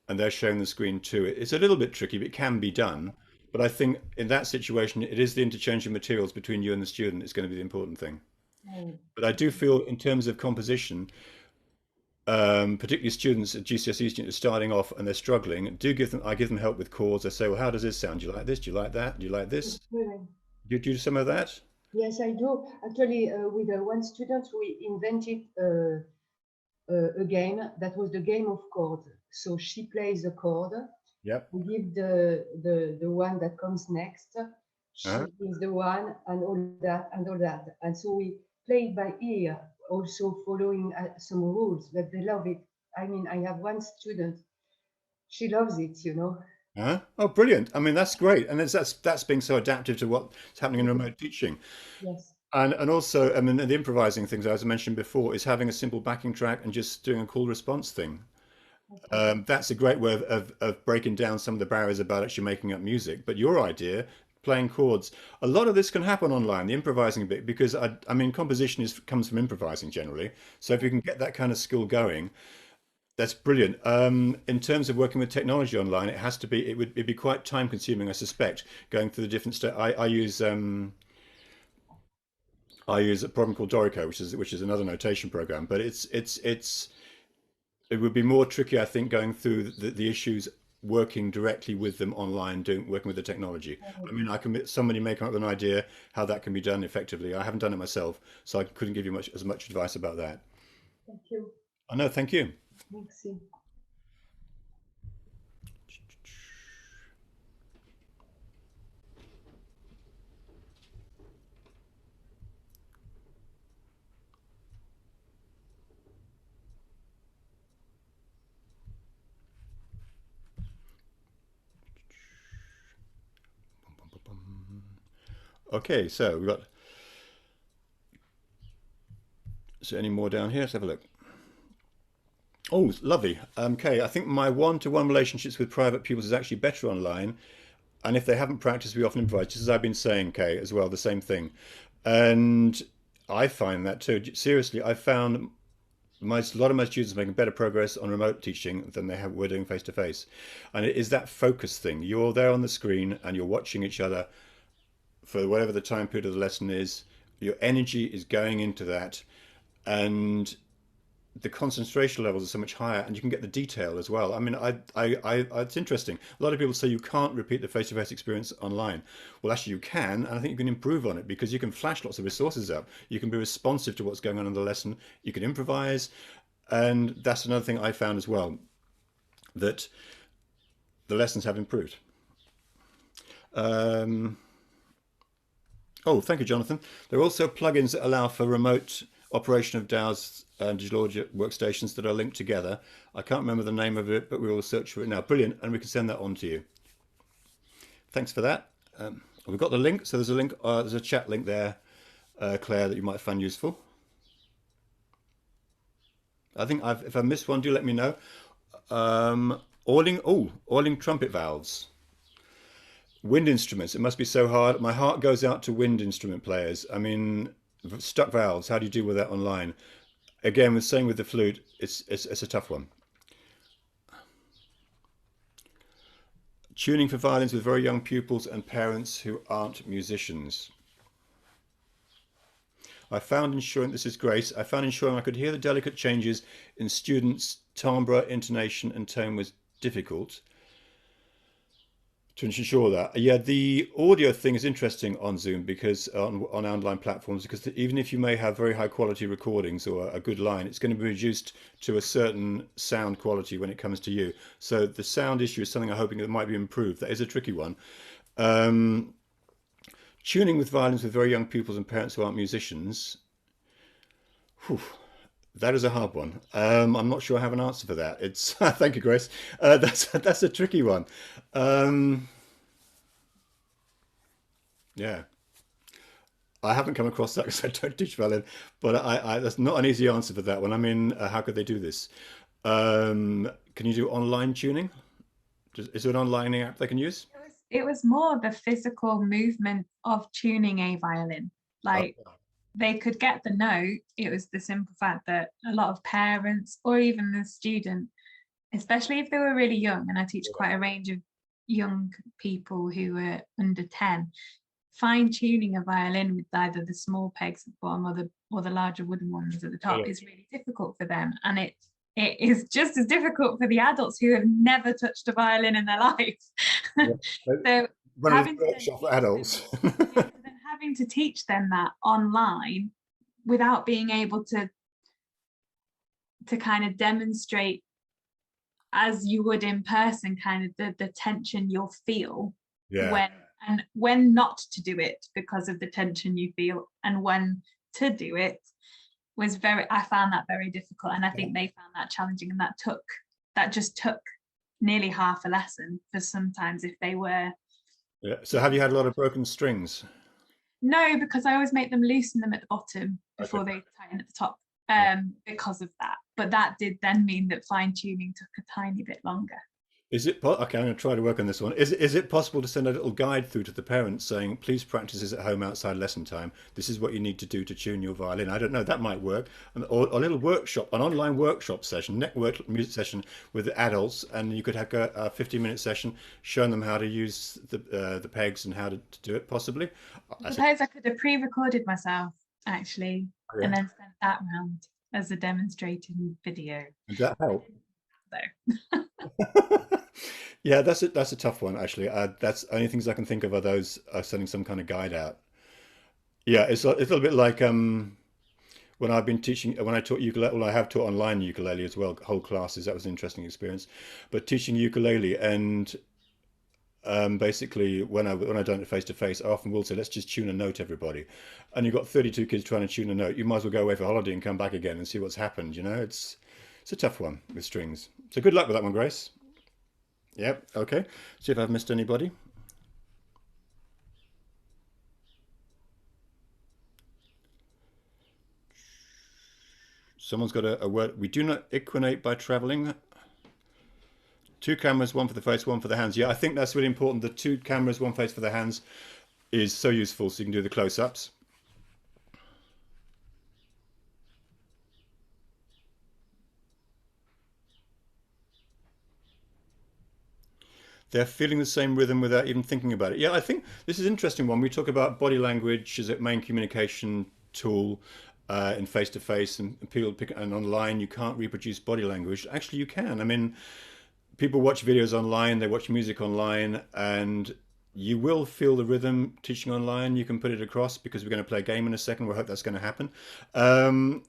Speaker 1: and they're sharing the screen too, it's a little bit tricky, but it can be done. But I think in that situation, it is the interchange of materials between you and the student is going to be the important thing.
Speaker 3: oh,
Speaker 1: But I do
Speaker 3: okay.
Speaker 1: feel in terms of composition, particularly students at GCSE students starting off and they're struggling, I give them help with chords. I say, well, how does this sound? Do you like this? Do you like that? Do you like this?
Speaker 3: Brilliant.
Speaker 1: Do you do some of that?
Speaker 3: Yes, I do. Actually, with one student, we invented a game that was the game of chords. So she plays a chord.
Speaker 1: Yep.
Speaker 3: We give the one that comes next.
Speaker 1: Uh-huh.
Speaker 3: She is the one, and all that, and all that. And so we play it by ear, also following some rules. But they love it. I mean, I have one student. She loves it. You know.
Speaker 1: Uh-huh. Oh, brilliant. I mean, that's great. And that's being so adaptive to what's happening in remote teaching.
Speaker 3: Yes.
Speaker 1: And also, I mean, the improvising things, as I mentioned before, is having a simple backing track and just doing a call response thing.
Speaker 3: Okay.
Speaker 1: That's a great way of breaking down some of the barriers about actually making up music. But your idea, playing chords, a lot of this can happen online, the improvising bit, because I mean, composition comes from improvising generally. So if you can get that kind of skill going, that's brilliant. In terms of working with technology online, it'd be quite time consuming, I suspect, going through the different steps. I use a program called Dorico, which is another notation program, but it would be more tricky, I think, going through the issues working directly with them online, working with the technology. I mean, somebody may come up with an idea how that can be done effectively. I haven't done it myself, so I couldn't give you as much advice about that.
Speaker 3: Thank you.
Speaker 1: I know, thank you.
Speaker 3: Merci.
Speaker 1: Okay, so we've got any more down here? Let's have a look. Oh, lovely. Okay, I think my one-to-one relationships with private pupils is actually better online. And if they haven't practiced, we often improvise, just as I've been saying, Kay, as well, the same thing. And I find that too. Seriously, I found a lot of my students are making better progress on remote teaching than we're doing face to face. And it is that focus thing. You're there on the screen and you're watching each other for whatever the time period of the lesson is. Your energy is going into that, and the concentration levels are so much higher, and you can get the detail as well. I mean, it's interesting. A lot of people say you can't repeat the face-to-face experience online. Well, actually, you can, and I think you can improve on it because you can flash lots of resources up. You can be responsive to what's going on in the lesson. You can improvise, and that's another thing I found as well, that the lessons have improved. Um, oh, thank you, Jonathan. There are also plugins that allow for remote operation of DAOs and digital audio workstations that are linked together. I can't remember the name of it, but we will search for it now. Brilliant, and we can send that on to you. Thanks for that. We've got the link, so there's a link. There's a chat link there, Claire, that you might find useful. I think if I missed one, do let me know. Oiling trumpet valves. Wind instruments. It must be so hard. My heart goes out to wind instrument players. I mean, stuck valves. How do you deal with that online? Again, with saying with the flute, it's a tough one. Tuning for violins with very young pupils and parents who aren't musicians. This is Grace. I found ensuring I could hear the delicate changes in students' timbre, intonation, and tone was difficult. To ensure that, yeah, the audio thing is interesting on Zoom because on online platforms, because even if you may have very high quality recordings or a good line, it's going to be reduced to a certain sound quality when it comes to you. So the sound issue is something I'm hoping that might be improved. That is a tricky one. Um, Tuning with violins with very young pupils and parents who aren't musicians. Whew, that is a hard one. I'm not sure I have an answer for that. It's thank you, Grace. That's a tricky one. Um, yeah, I haven't come across that because I don't teach violin, but that's not an easy answer for that one. I mean, how could they do this? Can you do online tuning? Is there an online app they can use?
Speaker 4: It was more the physical movement of tuning a violin.
Speaker 1: Oh,
Speaker 4: Like they could get the note. It was the simple fact that a lot of parents or even the student, especially if they were really young, and I teach quite a range of young people who are under 10, fine tuning a violin with either the small pegs at the bottom or the larger wooden ones at the
Speaker 1: yeah,
Speaker 4: top is really difficult for them. And it is just as difficult for the adults who have never touched a violin in their life.
Speaker 1: yeah.
Speaker 4: So
Speaker 1: Running
Speaker 4: having
Speaker 1: a
Speaker 4: to then
Speaker 1: workshop for
Speaker 4: teach them,
Speaker 1: adults.
Speaker 4: yeah, so then having to teach them that online without being able to kind of demonstrate as you would in person, kind of the tension you'll feel
Speaker 1: Yeah,
Speaker 4: when and when not to do it because of the tension you feel, and when to do it was very, I found that very difficult, and I think they found that challenging, and that just took nearly half a lesson for sometimes if they were
Speaker 1: yeah. So have you had a lot of broken strings?
Speaker 4: no, because I always make them loosen them at the bottom
Speaker 1: Okay.
Speaker 4: before they tighten at the top,
Speaker 1: Yeah.
Speaker 4: because of that. But that did then mean that fine tuning took a tiny bit longer.
Speaker 1: Okay, I'm going to try to work on this one. Is it possible to send a little guide through to the parents saying, please practice this at home outside lesson time. This is what you need to do to tune your violin. I don't know, that might work. Or a little workshop, an online workshop session, network music session with the adults, and you could have a 15-minute session showing them how to use the pegs and how to do it, possibly.
Speaker 4: I suppose I could have pre-recorded myself actually,
Speaker 1: Yeah.
Speaker 4: and then sent that round as a demonstrating video.
Speaker 1: Would that help?
Speaker 4: So
Speaker 1: Yeah, that's a tough one actually. That's only things I can think of are those sending some kind of guide out. Yeah, it's a little bit like when I've been teaching when I taught ukulele. Well, I have taught online ukulele as well, whole classes. That was an interesting experience. But teaching ukulele and basically when I done it face to face, I often will say, let's just tune a note, everybody. And you've got 32 kids trying to tune a note. You might as well go away for holiday and come back again and see what's happened. You know, it's a tough one with strings. So good luck with that one, Grace. Yep. Okay. See if I've missed anybody. Someone's got a word. We do not equinate by traveling. Two cameras, one for the face, one for the hands. Yeah, I think that's really important. The two cameras, one face for the hands is so useful so you can do the close-ups. They're feeling the same rhythm without even thinking about it. Yeah, I think this is an interesting one. We talk about body language as a main communication tool in face-to-face, and people pick and online you can't reproduce body language. Actually, you can. I mean, people watch videos online, they watch music online, and you will feel the rhythm teaching online. You can put it across because we're going to play a game in a second. We hope that's going to happen. Um,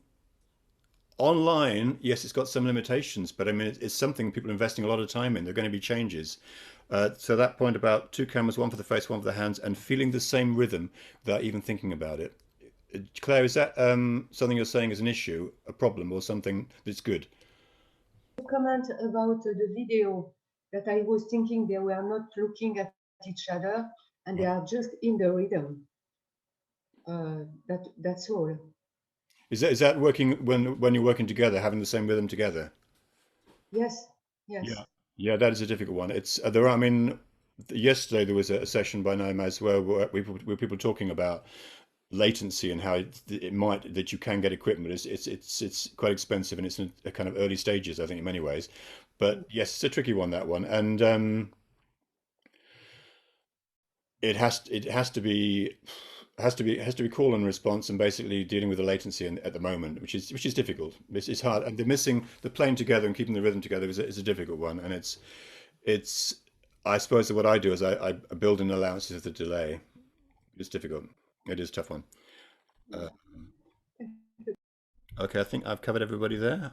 Speaker 1: Online, yes, it's got some limitations, but I mean, it's something people are investing a lot of time in. There are going to be changes. So that point about two cameras, one for the face, one for the hands, and feeling the same rhythm without even thinking about it. Claire, is that something you're saying is an issue, a problem, or something that's good?
Speaker 3: Comment about the video that I was thinking they were not looking at each other and they are just in the rhythm. That's all.
Speaker 1: Is that working when you're working together, having the same rhythm together?
Speaker 3: Yes, yes.
Speaker 1: Yeah, yeah, that is a difficult one. It's there. I mean, yesterday there was a session by Naima as well where people talking about latency and how it might that you can get equipment. It's quite expensive and it's in a kind of early stages, I think, in many ways. But yes, it's a tricky one, that one, and it has to be call and response and basically dealing with the latency at the moment, which is difficult. It's hard, and the playing together and keeping the rhythm together is a difficult one, and it's I suppose that what I do is I build in allowances of the delay. It's difficult. It is a tough one. Uh, okay, I think I've covered everybody there.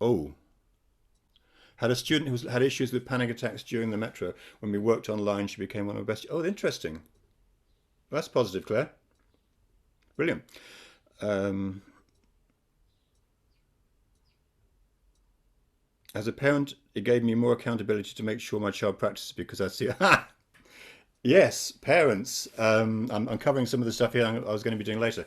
Speaker 1: Oh, Had a student who had issues with panic attacks during the metro. When we worked online, she became one of our best. Oh, interesting. That's positive, Claire. Brilliant. As a parent, it gave me more accountability to make sure my child practices because I see. Yes, parents. I'm covering some of the stuff here I was going to be doing later.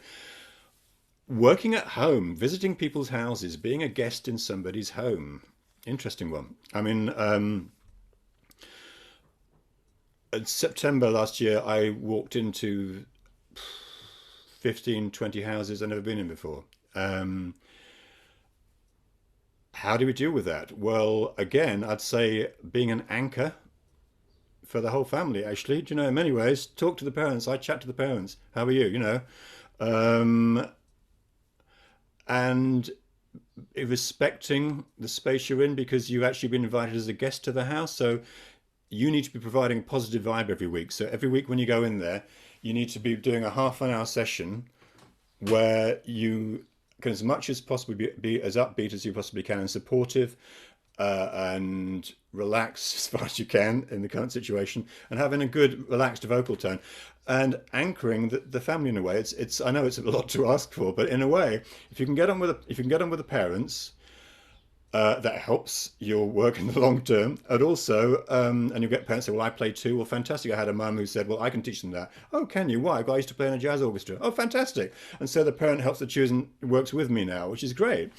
Speaker 1: Working at home, visiting people's houses, being a guest in somebody's home. Interesting one. I mean, in September last year, I walked into 15, 20 houses I've never been in before. How do we deal with that? Well, again, I'd say being an anchor for the whole family, actually. Do you know, in many ways, talk to the parents. I chat to the parents. How are you? You know, and respecting the space you're in because you've actually been invited as a guest to the house. So you need to be providing a positive vibe every week. So every week when you go in there, you need to be doing a half-an-hour session where you can, as much as possible, be as upbeat as you possibly can and supportive, and relax as far as you can in the current situation, and having a good relaxed vocal tone and anchoring the family in a way. It's I know it's a lot to ask for, but in a way, if you can get on with the parents, that helps your work in the long term. And also, and you get parents say, well, I play too. Well, fantastic. I had a mum who said, well, I can teach them that. Oh, can you? Why? I used to play in a jazz orchestra. Oh, fantastic. And so the parent helps the children, works with me now, which is great.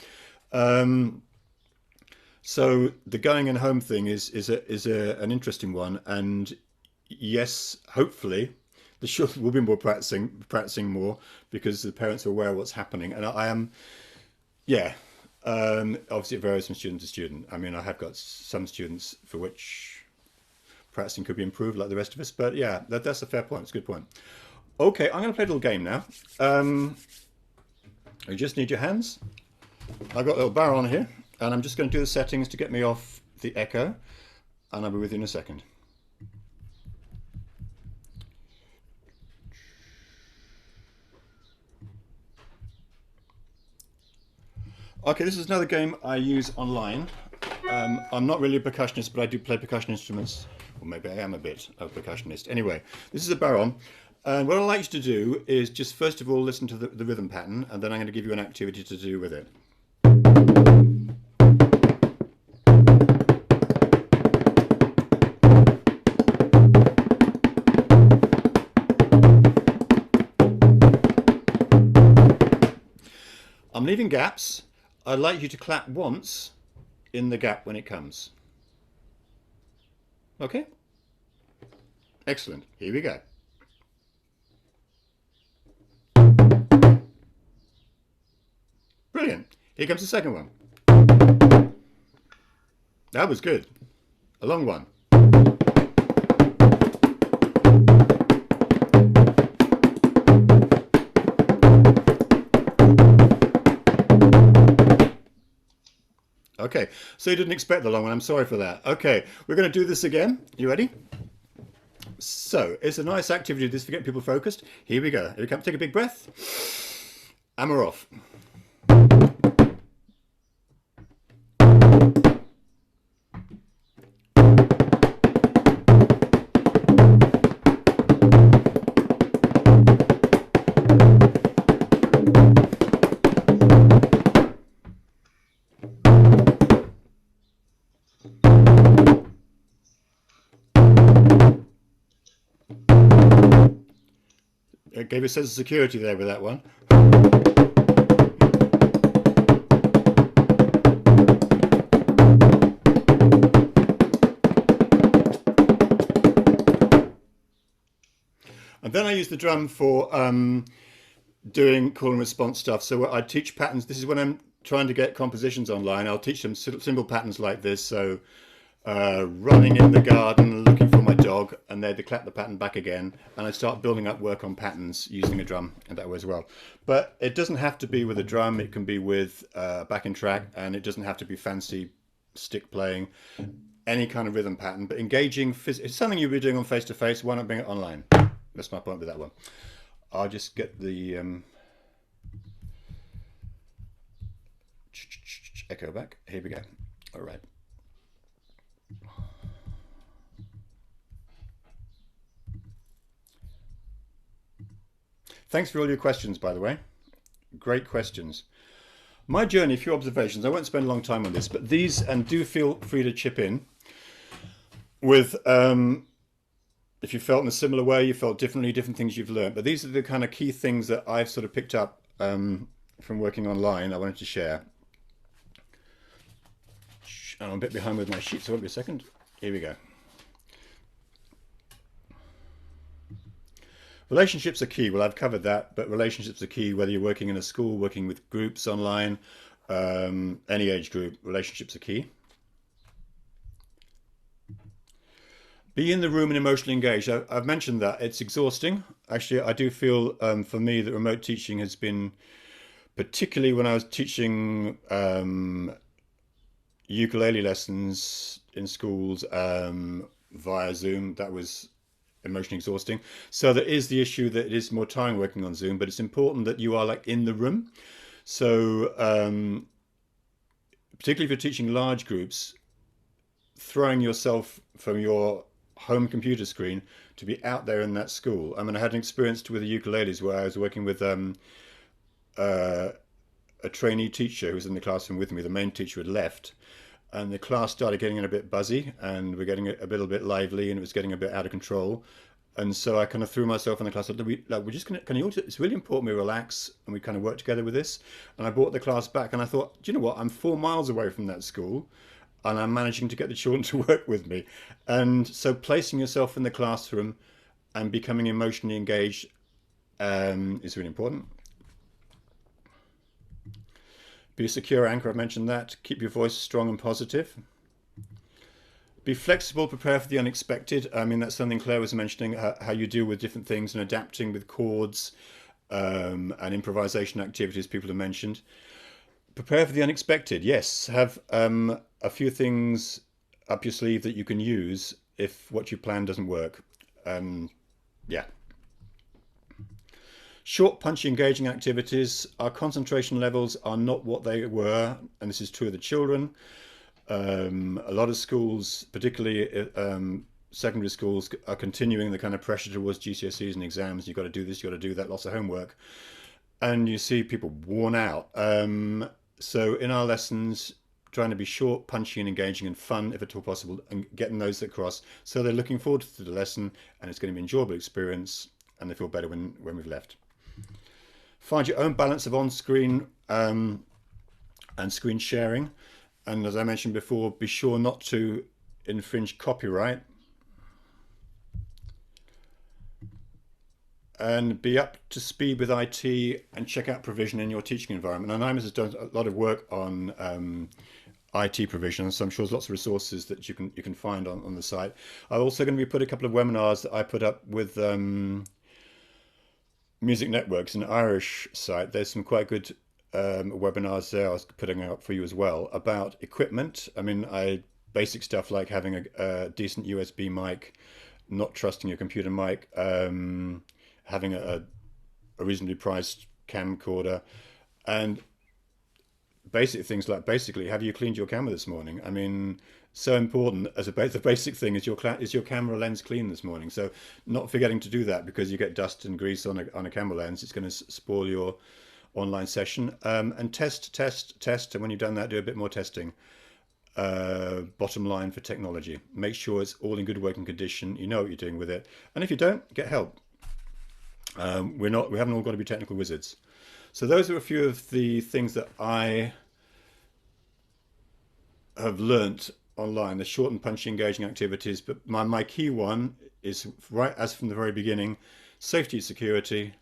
Speaker 1: So the going and home thing is an interesting one. And yes, hopefully the children will be more practicing more because the parents are aware of what's happening. And I am, yeah. Obviously, it varies from student to student. I mean, I have got some students for which practicing could be improved, like the rest of us. But yeah, that's a fair point. It's a good point. Okay, I'm going to play a little game now. You just need your hands. I've got a little bar on here, and I'm just going to do the settings to get me off the echo, and I'll be with you in a second. Okay, this is another game I use online. I'm not really a percussionist, but I do play percussion instruments. Or maybe I am a bit of a percussionist. Anyway, this is a baron. And what I'd like you to do is just first of all listen to the rhythm pattern, and then I'm going to give you an activity to do with it. I'm leaving gaps. I'd like you to clap once in the gap when it comes. Okay? Excellent. Here we go. Brilliant. Here comes the second one. That was good. A long one. Okay, so you didn't expect the long one. I'm sorry for that. Okay, we're going to do this again. You ready? So it's a nice activity this to get people focused. Here we go. Here we come. Take a big breath. And we're off. It gave a sense of security there with that one. And then I use the drum for doing call and response stuff. So I teach patterns. This is when I'm trying to get compositions online. I'll teach them simple patterns like this. So running in the garden, looking for my dog, and they clap the pattern back again, and I start building up work on patterns using a drum in that way as well. But it doesn't have to be with a drum. It can be with backing track, and it doesn't have to be fancy stick playing, any kind of rhythm pattern. But engaging, it's something you'll be doing on face-to-face. Why not bring it online? That's my point with that one. I'll just get the echo back. Here we go. All right. Thanks for all your questions, by the way. Great questions. My journey, a few observations. I won't spend a long time on this, but these, and do feel free to chip in with if you felt in a similar way, you felt differently, different things you've learned. But these are the kind of key things that I've sort of picked up from working online. I wanted to share. And I'm a bit behind with my sheet, so won't be a second. Here we go. Relationships are key. Well, I've covered that, but relationships are key whether you're working in a school, working with groups online, any age group, relationships are key. Be in the room and emotionally engaged. I've mentioned that. It's exhausting. Actually, I do feel for me that remote teaching has been, particularly when I was teaching ukulele lessons in schools via Zoom, that was emotionally exhausting. So there is the issue that it is more tiring working on Zoom, but it's important that you are like in the room. So particularly if you're teaching large groups, throwing yourself from your home computer screen to be out there in that school. I mean, I had an experience with the ukuleles where I was working with a trainee teacher who was in the classroom with me. The main teacher had left, and the class started getting a bit buzzy, and we're getting a little bit lively, and it was getting a bit out of control. And so I kind of threw myself in the class. We're just gonna. Can you? It's really important we relax and we kind of work together with this. And I brought the class back, and I thought, do you know what? I'm 4 miles away from that school, and I'm managing to get the children to work with me. And so placing yourself in the classroom and becoming emotionally engaged is really important. Be a secure anchor, I've mentioned that. Keep your voice strong and positive. Be flexible, prepare for the unexpected. I mean, that's something Claire was mentioning, how you deal with different things and adapting with chords and improvisation activities people have mentioned. Prepare for the unexpected, yes. Have a few things up your sleeve that you can use if what you plan doesn't work. Yeah. Short, punchy, engaging activities. Our concentration levels are not what they were, and this is true of the children. A lot of schools, particularly secondary schools, are continuing the kind of pressure towards GCSEs and exams. You've got to do this, you've got to do that, lots of homework. And you see people worn out. So in our lessons, trying to be short, punchy and engaging and fun, if at all possible, and getting those across. So they're looking forward to the lesson, and it's going to be an enjoyable experience, and they feel better when we've left. Find your own balance of on-screen and screen sharing. And as I mentioned before, be sure not to infringe copyright. And be up to speed with IT and check out provision in your teaching environment. And IMAS has done a lot of work on IT provision, so I'm sure there's lots of resources that you can find on the site. I'm also going to be putting a couple of webinars that I put up with Music Networks, an Irish site. There's some quite good webinars there I was putting out for you as well about equipment. I mean, basic stuff like having a decent USB mic, not trusting your computer mic, having a reasonably priced camcorder, and basic things like basically, have you cleaned your camera this morning? I mean, so important as the basic thing is your camera lens clean this morning? So not forgetting to do that, because you get dust and grease on a camera lens, it's going to spoil your online session. And test, and when you've done that, do a bit more testing. Bottom line for technology, make sure it's all in good working condition, you know what you're doing with it, and if you don't, get help. We haven't all got to be technical wizards. So those are a few of the things that I have learnt online, the short and punchy engaging activities. But my key one is, right as from the very beginning, safety, security,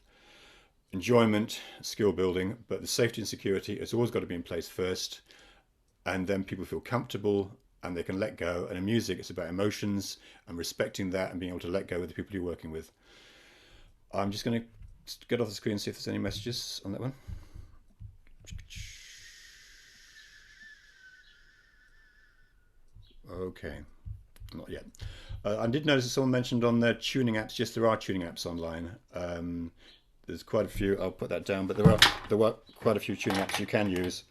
Speaker 1: enjoyment, skill building. But the safety and security has always got to be in place first, and then people feel comfortable and they can let go. And in music, it's about emotions and respecting that and being able to let go with the people you're working with. I'm just going to get off the screen and see if there's any messages on that one. Okay, not yet. I did notice that someone mentioned on their tuning apps. Yes, there are tuning apps online. There's quite a few. I'll put that down, but there were quite a few tuning apps you can use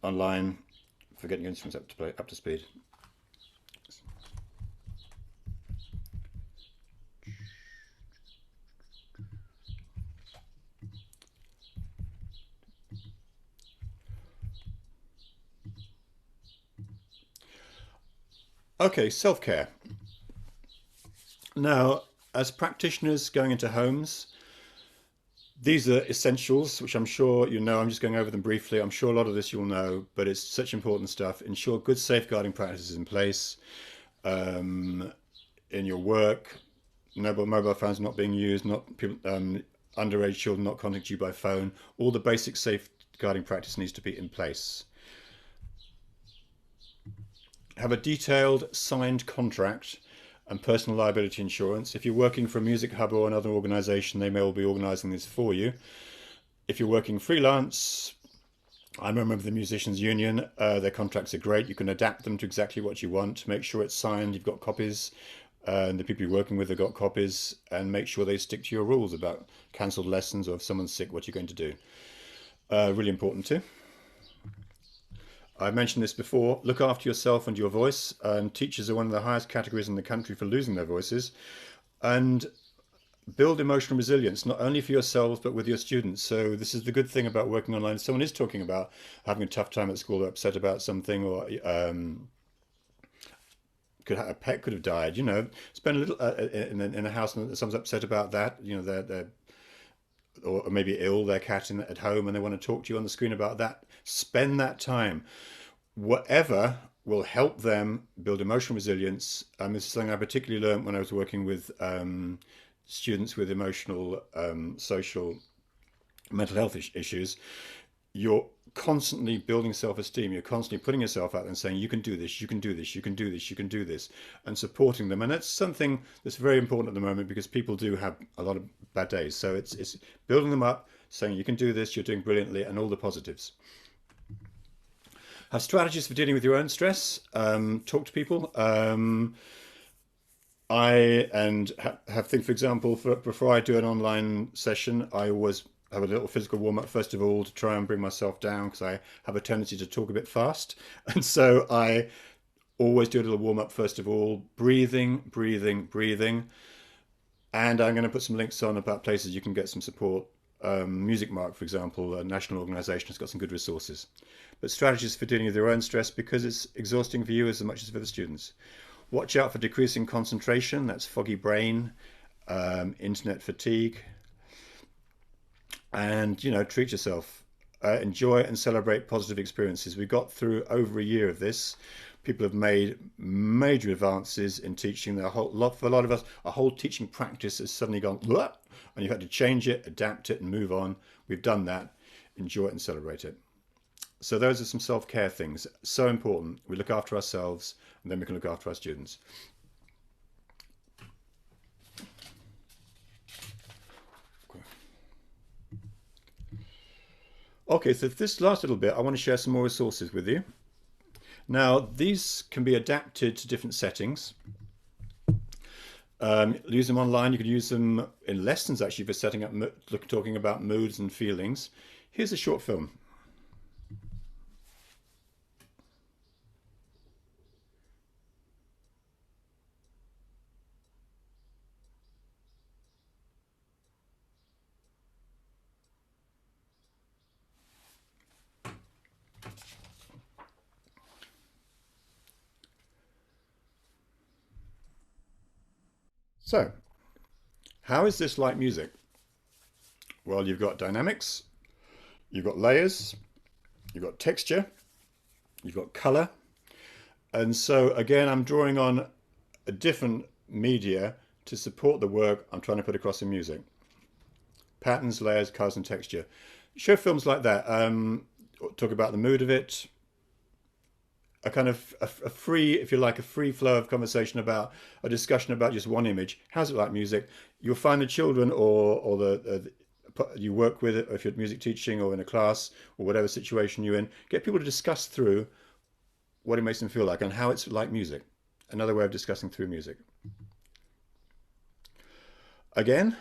Speaker 1: online for getting your instruments up to speed. Okay, self-care. Now, as practitioners going into homes, these are essentials, which I'm sure you know. I'm just going over them briefly. I'm sure a lot of this you'll know, but it's such important stuff. Ensure good safeguarding practices in place um, in your work. Mobile phones not being used, not people, underage children not contacting you by phone. All the basic safeguarding practice needs to be in place. Have a detailed signed contract and personal liability insurance. If you're working for a music hub or another organisation, they may well be organising this for you. If you're working freelance, I'm a member of the Musicians Union. Their contracts are great. You can adapt them to exactly what you want. Make sure it's signed. You've got copies. And the people you're working with have got copies. And make sure they stick to your rules about cancelled lessons or if someone's sick, what you're going to do. Really important too. I've mentioned this before. Look after yourself and your voice. Teachers are one of the highest categories in the country for losing their voices. And build emotional resilience, not only for yourselves, but with your students. So this is the good thing about working online. If someone is talking about having a tough time at school, they're upset about something, or a pet could have died, spend a little in a house and someone's upset about that, they're or maybe ill, their cat at home, and they want to talk to you on the screen about that. Spend that time. Whatever will help them build emotional resilience. This is something I particularly learned when I was working with students with emotional, social, mental health issues. You're constantly building self-esteem. You're constantly putting yourself out there and saying, you can do this, you can do this, you can do this, you can do this, and supporting them. And that's something that's very important at the moment because people do have a lot of bad days. So it's building them up, saying you can do this, you're doing brilliantly, and all the positives. Have strategies for dealing with your own stress. Talk to people. Have things, for example, before I do an online session, I always have a little physical warm up first of all to try and bring myself down because I have a tendency to talk a bit fast. And so I always do a little warm up first of all, breathing, breathing, breathing. And I'm going to put some links on about places you can get some support. Music Mark, for example, a national organisation, has got some good resources. But strategies for dealing with your own stress because it's exhausting for you as much as for the students. Watch out for decreasing concentration. That's foggy brain, internet fatigue. And, treat yourself. Enjoy and celebrate positive experiences. We got through over a year of this. People have made major advances in teaching. For a lot of us, a whole teaching practice has suddenly gone, and you've had to change it, adapt it, and move on. We've done that. Enjoy it and celebrate it. So those are some self-care things. So important. We look after ourselves, and then we can look after our students. Okay, so this last little bit, I want to share some more resources with you. Now, these can be adapted to different settings. Use them online. You could use them in lessons, actually, for setting up, talking about moods and feelings. Here's a short film. So, how is this like music? Well, you've got dynamics, you've got layers, you've got texture, you've got color. And so again, I'm drawing on a different media to support the work I'm trying to put across in music. Patterns, layers, colors, and texture. Show films like that. Talk about the mood of it. A kind of a free, if you like, a free flow of conversation about a discussion about just one image. How's it like music? You'll find the children or the you work with it, or if you're music teaching or in a class or whatever situation you're in, get people to discuss through what it makes them feel like and how it's like music. Another way of discussing through music. Again,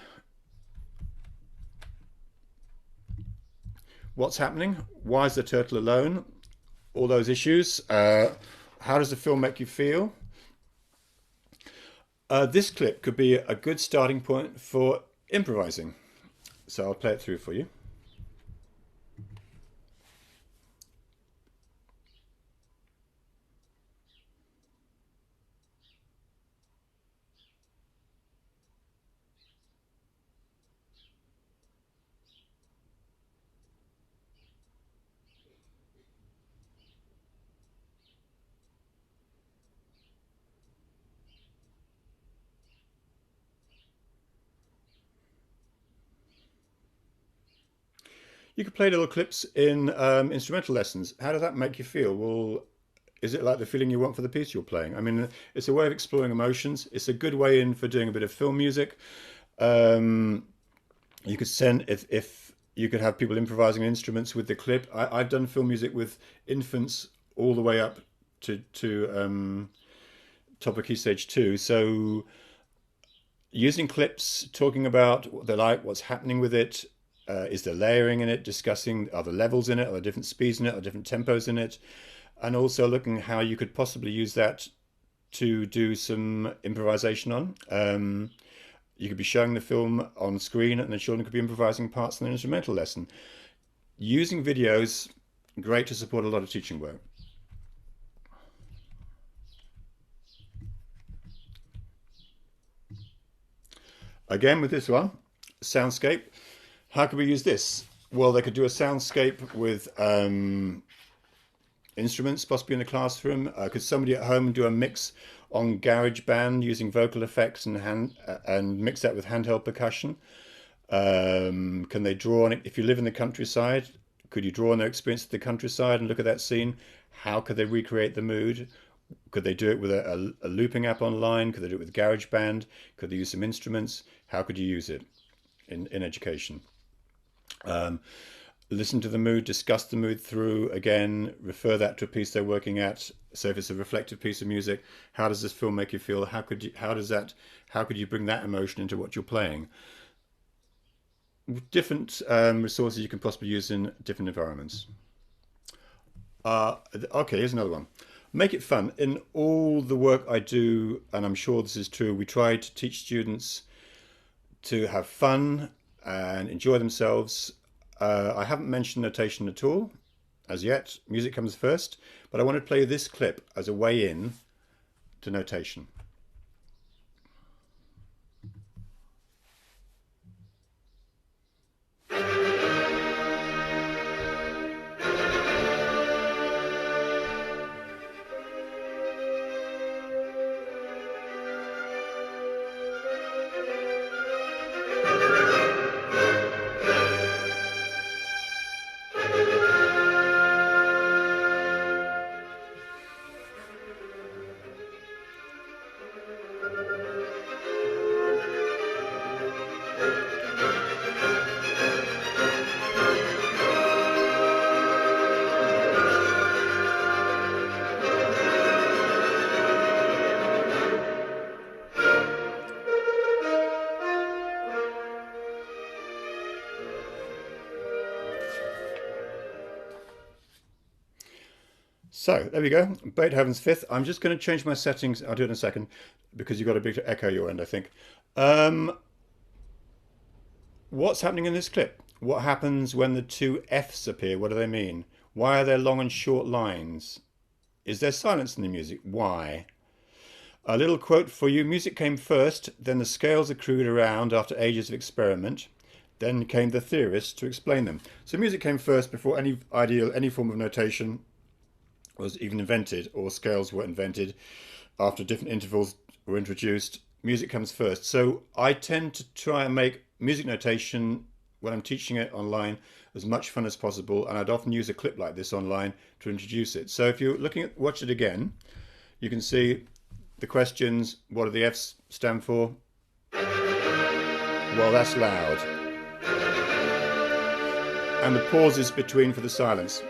Speaker 1: what's happening? Why is the turtle alone? All those issues. How does the film make you feel? This clip could be a good starting point for improvising. So I'll play it through for you. You could play little clips in instrumental lessons. How does that make you feel? Well, is it like the feeling you want for the piece you're playing? I mean, it's a way of exploring emotions. It's a good way in for doing a bit of film music. Um, you could send if you could have people improvising instruments with the clip. I've done film music with infants all the way up to top of Key Stage 2. So using clips, talking about what they like, what's happening with it, is there layering in it, discussing are there levels in it, are there different speeds in it, are there different tempos in it, and also looking how you could possibly use that to do some improvisation on. You could be showing the film on screen and the children could be improvising parts in an instrumental lesson. Using videos, great to support a lot of teaching work. Again with this one, soundscape. How could we use this? Well, they could do a soundscape with instruments, possibly in the classroom. Could somebody at home do a mix on GarageBand using vocal effects and mix that with handheld percussion? Can they draw on it? If you live in the countryside, could you draw on their experience of the countryside and look at that scene? How could they recreate the mood? Could they do it with a looping app online? Could they do it with GarageBand? Could they use some instruments? How could you use it in education? Listen to the mood, discuss the mood through, again, refer that to a piece they're working at. So if it's a reflective piece of music, how does this film make you feel? How could you bring that emotion into what you're playing? Different resources you can possibly use in different environments. Okay, here's another one. Make it fun. In all the work I do, and I'm sure this is true, we try to teach students to have fun and enjoy themselves. I haven't mentioned notation at all as yet. Music comes first, but I want to play this clip as a way in to notation. So there we go, Beethoven's Fifth. I'm just going to change my settings. I'll do it in a second because you've got a big echo your end, I think. What's happening in this clip? What happens when the two Fs appear? What do they mean? Why are there long and short lines? Is there silence in the music? Why? A little quote for you. Music came first, then the scales accrued around after ages of experiment. Then came the theorists to explain them. So music came first before any form of notation was even invented, or scales were invented. After different intervals were introduced, music comes first. So I tend to try and make music notation, when I'm teaching it online, as much fun as possible, and I'd often use a clip like this online to introduce it. So if you're watch it again, you can see the questions. What do the Fs stand for? Well, that's loud. And the pauses between for the silence.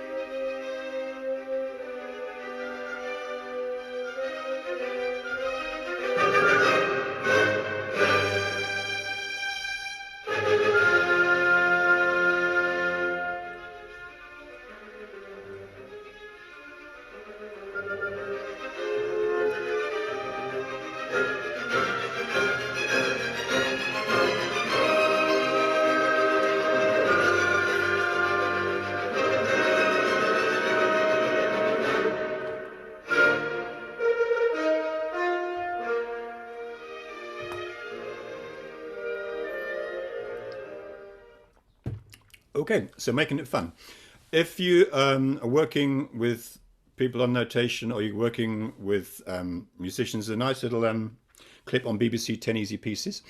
Speaker 1: Okay, so making it fun. If you are working with people on notation, or you're working with musicians, a nice little clip on BBC 10 Easy Pieces.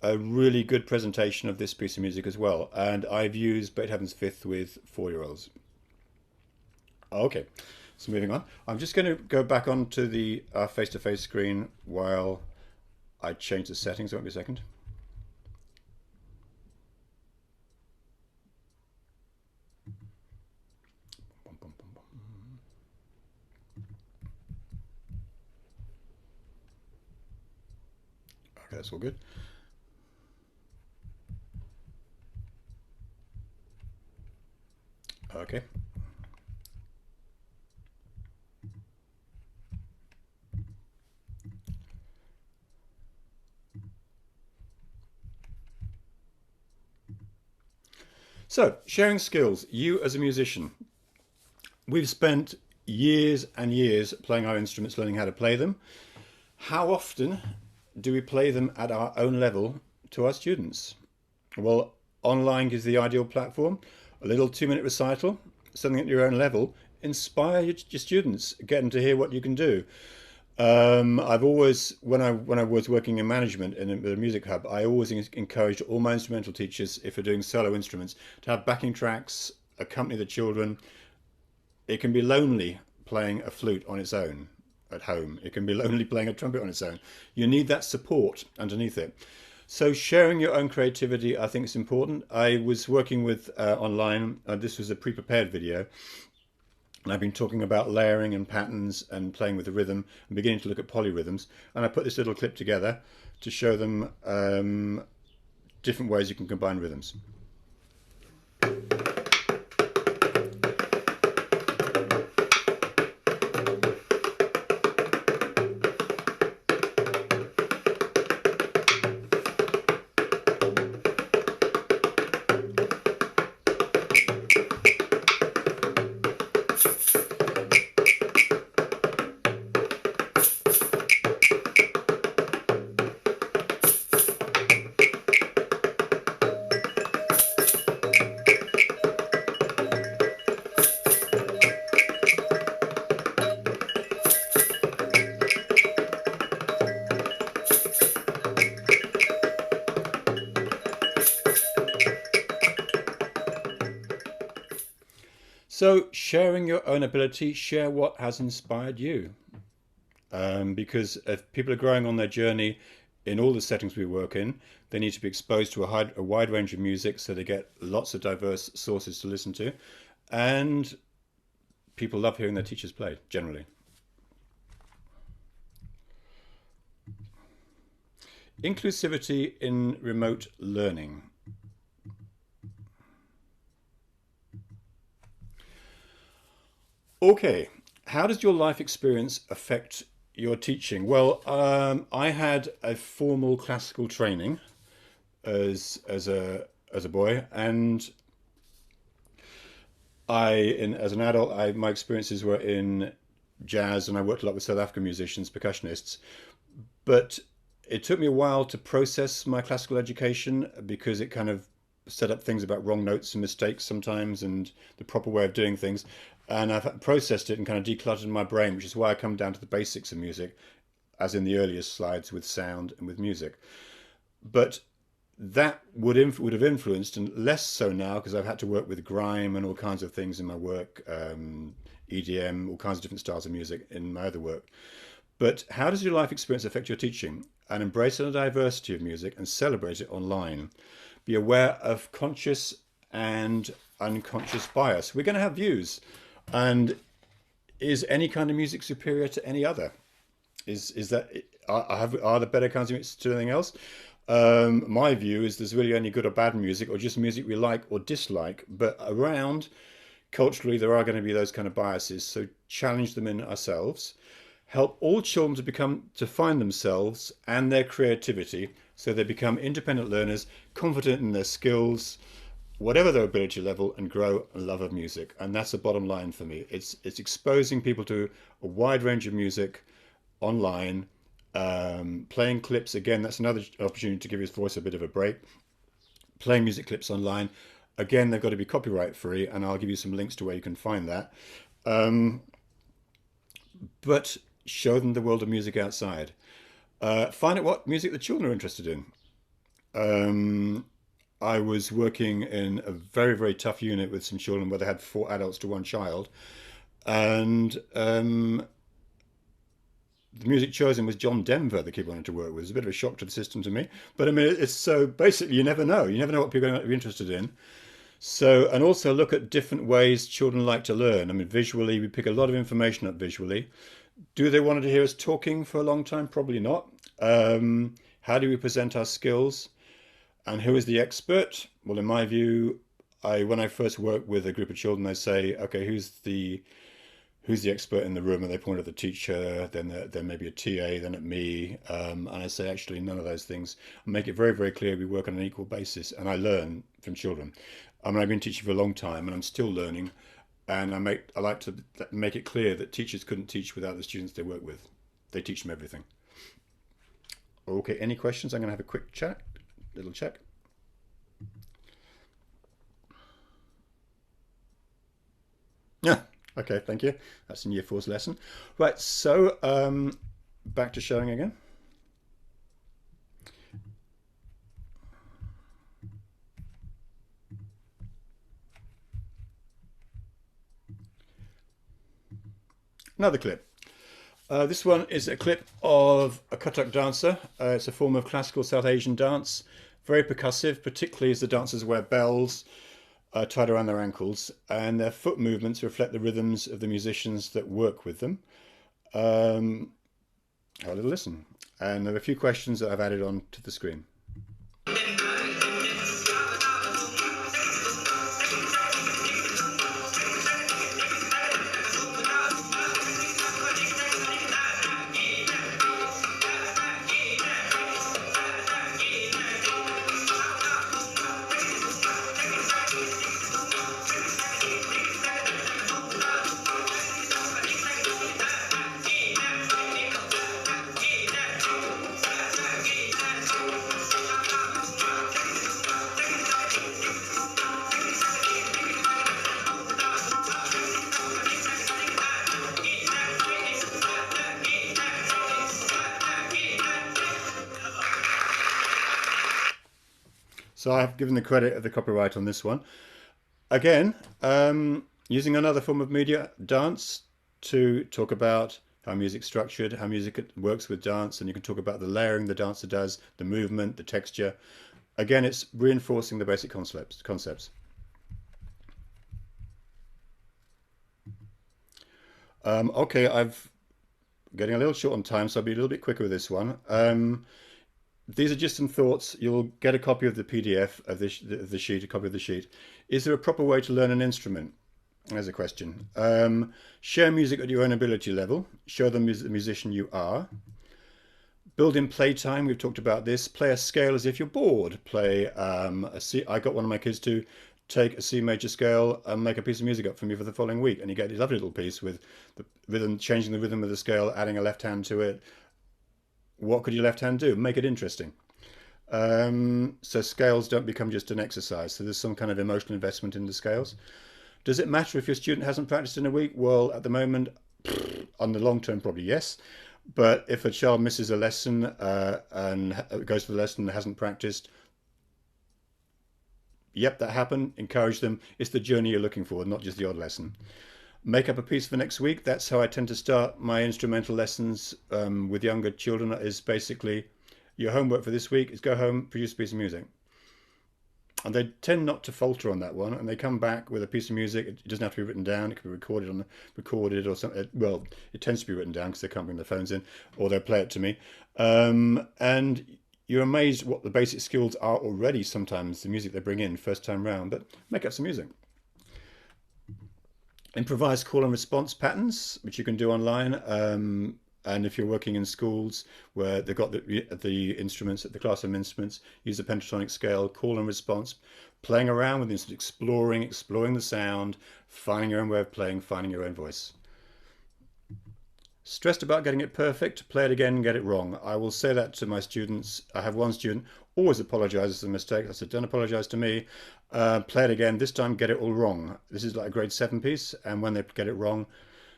Speaker 1: a really good presentation of this piece of music as well. And I've used Beethoven's Fifth with 4-year-olds. Okay, so moving on. I'm just going to go back onto the face-to-face screen while I change the settings. It won't be a second. Okay, that's all good. Okay. So, sharing skills. You as a musician. We've spent years and years playing our instruments, learning how to play them. How often do we play them at our own level to our students? Well, online gives the ideal platform. A little 2-minute recital, something at your own level. Inspire your students, get them to hear what you can do. I've always, when I was working in management in a music hub, I always encouraged all my instrumental teachers, if they're doing solo instruments, to have backing tracks, accompany the children. It can be lonely playing a flute on its own at home. It can be lonely playing a trumpet on its own. You need that support underneath it. So sharing your own creativity, I think, is important. I was working with online. This was a pre-prepared video. And I've been talking about layering and patterns and playing with the rhythm and beginning to look at polyrhythms. And I put this little clip together to show them different ways you can combine rhythms. So sharing your own ability, share what has inspired you. Because if people are growing on their journey in all the settings we work in, they need to be exposed to a wide range of music so they get lots of diverse sources to listen to. And people love hearing their teachers play, generally. Inclusivity in remote learning. Okay, how does your life experience affect your teaching? Well, I had a formal classical training as a boy, and as an adult, my experiences were in jazz, and I worked a lot with South African musicians, percussionists. But it took me a while to process my classical education because it kind of set up things about wrong notes and mistakes sometimes and the proper way of doing things. And I've processed it and kind of decluttered my brain, which is why I come down to the basics of music, as in the earliest slides with sound and with music. But that would have influenced, and less so now because I've had to work with grime and all kinds of things in my work, EDM, all kinds of different styles of music in my other work. But how does your life experience affect your teaching? And embrace the diversity of music and celebrate it online. Be aware of conscious and unconscious bias. We're going to have views. And is any kind of music superior to any other? Are there better kinds of music to anything else? My view is there's really only good or bad music, or just music we like or dislike. But around culturally, there are going to be those kind of biases. So challenge them in ourselves. Help all children to find themselves and their creativity, so they become independent learners, confident in their skills, whatever their ability level, and grow a love of music. And that's the bottom line for me. It's exposing people to a wide range of music online, playing clips. Again, that's another opportunity to give his voice a bit of a break. Playing music clips online. Again, they've got to be copyright free, and I'll give you some links to where you can find that. But show them the world of music outside. Find out what music the children are interested in. Um, I was working in a very, very tough unit with some children where they had 4 adults to 1 child. And the music chosen was John Denver, the kid wanted to work with. It's a bit of a shock to the system to me. But I mean, it's so basically, you never know. You never know what people are going to be interested in. So, and also look at different ways children like to learn. I mean, visually, we pick a lot of information up visually. Do they want to hear us talking for a long time? Probably not. How do we present our skills? And who is the expert? Well, in my view, when I first work with a group of children, I say, okay, who's the expert in the room? And they point at the teacher, then maybe a TA, then at me. And I say, actually, none of those things. I make it very, very clear we work on an equal basis, and I learn from children. I mean, I've been teaching for a long time, and I'm still learning. And I like to make it clear that teachers couldn't teach without the students they work with. They teach them everything. Okay, any questions? I'm going to have a quick little check. Yeah, okay, thank you. That's in Year 4's lesson. Right, so back to showing again. Another clip. This one is a clip of a Kathak dancer. It's a form of classical South Asian dance, very percussive, particularly as the dancers wear bells tied around their ankles, and their foot movements reflect the rhythms of the musicians that work with them. Have a little listen. And there are a few questions that I've added on to the screen. So I've given the credit of the copyright on this one. Again, using another form of media, dance, to talk about how music's structured, how music works with dance, and you can talk about the layering the dancer does, the movement, the texture. Again, it's reinforcing the basic concepts. Okay, I've getting a little short on time, so I'll be a little bit quicker with this one. These are just some thoughts. You'll get a copy of the PDF of the sheet, a copy of the sheet. Is there a proper way to learn an instrument? There's a question. Share music at your own ability level. Show them the musician you are. Build in playtime. We've talked about this. Play a scale as if you're bored. Play a C. I got one of my kids to take a C major scale and make a piece of music up for me for the following week, and you get this lovely little piece with the rhythm, changing the rhythm of the scale, adding a left hand to it. What could your left hand do? Make it interesting. So scales don't become just an exercise. So there's some kind of emotional investment in the scales. Does it matter if your student hasn't practiced in a week? Well, at the moment, on the long term, probably yes. But if a child misses a lesson and goes for the lesson and hasn't practiced, yep, that happened. Encourage them. It's the journey you're looking for, not just the odd lesson. Make up a piece for next week. That's how I tend to start my instrumental lessons with younger children, is basically your homework for this week is go home, produce a piece of music. And they tend not to falter on that one, and they come back with a piece of music. It doesn't have to be written down. It can be recorded or something. Well, it tends to be written down because they can't bring their phones in, or they'll play it to me. And you're amazed what the basic skills are already sometimes, the music they bring in first time round, but make up some music. Improvise call and response patterns, which you can do online. And if you're working in schools where they've got the instruments, the classroom instruments, use the pentatonic scale, call and response, playing around with this, exploring the sound, finding your own way of playing, finding your own voice. Stressed about getting it perfect, play it again and get it wrong. I will say that to my students. I have one student always apologizes for the mistake. I said, don't apologize to me. Play it again. This time, get it all wrong. This is like a grade 7 piece, and when they get it wrong,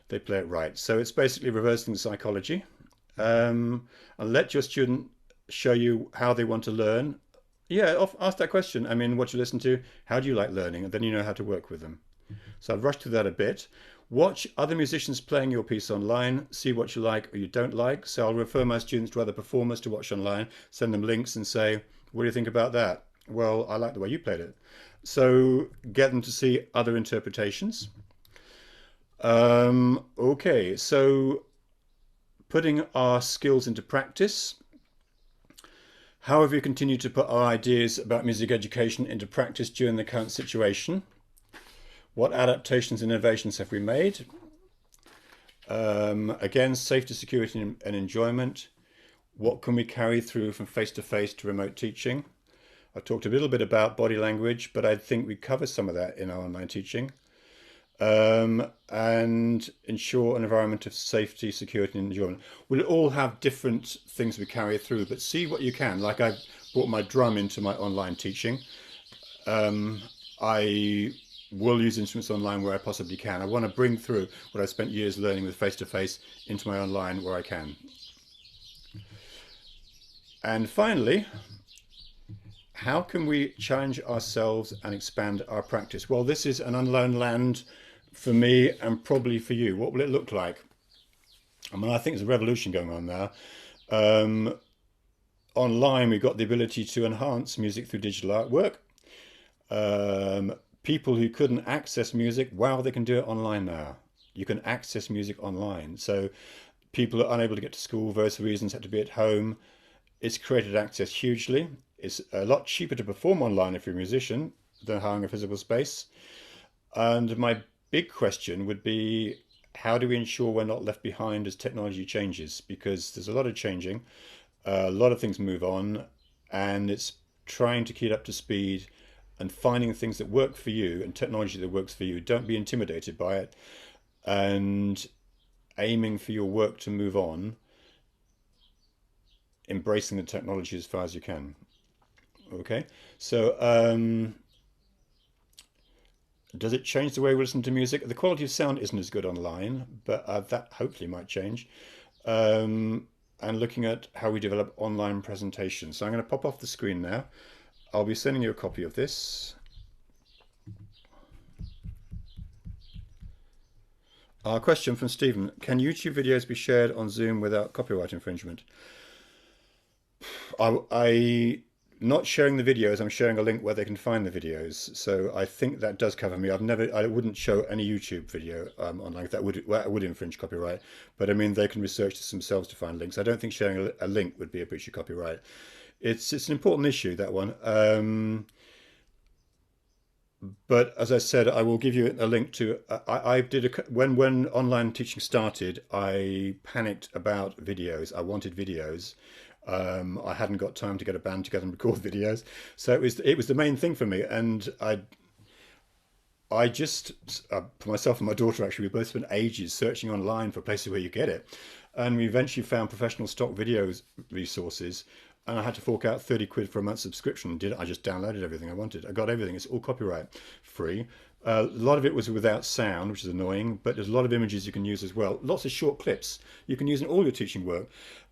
Speaker 1: they play it right. So it's basically reversing the psychology. And let your student show you how they want to learn, Yeah, ask that question. I mean, what you listen to, how do you like learning? And then you know how to work with them. So I've rushed through that a bit. Watch other musicians playing your piece online, see what you like or you don't like. So I'll refer my students to other performers to watch online, send them links and say, what do you think about that? Well, I like the way you played it. So get them to see other interpretations. Okay, so putting our skills into practice. How have we continued to put our ideas about music education into practice during the current situation? What adaptations and innovations have we made? Again, safety, security, and enjoyment. What can we carry through from face-to-face to remote teaching? I talked a little bit about body language, but I think we cover some of that in our online teaching. And ensure an environment of safety, security, and enjoyment. We'll all have different things we carry through, but see what you can. Like I brought my drum into my online teaching. I will use instruments online where I possibly can. I want to bring through what I spent years learning with face-to-face into my online where I can. And finally, how can we challenge ourselves and expand our practice? Well, this is an unknown land for me and probably for you. What will it look like? I mean, I think there's a revolution going on now. Online, we've got the ability to enhance music through digital artwork. People who couldn't access music, wow, they can do it online now. You can access music online. So people are unable to get to school, various reasons, had to be at home. It's created access hugely. It's a lot cheaper to perform online if you're a musician than hiring a physical space. And my big question would be, how do we ensure we're not left behind as technology changes? Because there's a lot of changing, a lot of things move on, and it's trying to keep up to speed and finding things that work for you and technology that works for you. Don't be intimidated by it, and aiming for your work to move on, embracing the technology as far as you can. Okay, so does it change the way we listen to music? The quality of sound isn't as good online, but that hopefully might change. And looking at how we develop online presentations. So I'm going to pop off the screen now. I'll be sending you a copy of this. Our question from Stephen: can YouTube videos be shared on Zoom without copyright infringement? I not sharing the videos, I'm sharing a link where they can find the videos. So I think that does cover me. I wouldn't show any YouTube video online. That would infringe copyright. But I mean, they can research this themselves to find links. I don't think sharing a link would be a breach of copyright. It's an important issue, that one. But as I said, I will give you a link to. I did when online teaching started, I panicked about videos. I wanted videos. I hadn't got time to get a band together and record videos, so it was the main thing for me. And I just for myself and my daughter, actually, we both spent ages searching online for places where you get it, and we eventually found professional stock videos resources. And I had to fork out 30 quid for a month's subscription. I just downloaded everything I wanted. I got everything. It's all copyright free. A lot of it was without sound, which is annoying, but there's a lot of images you can use as well. Lots of short clips you can use in all your teaching work.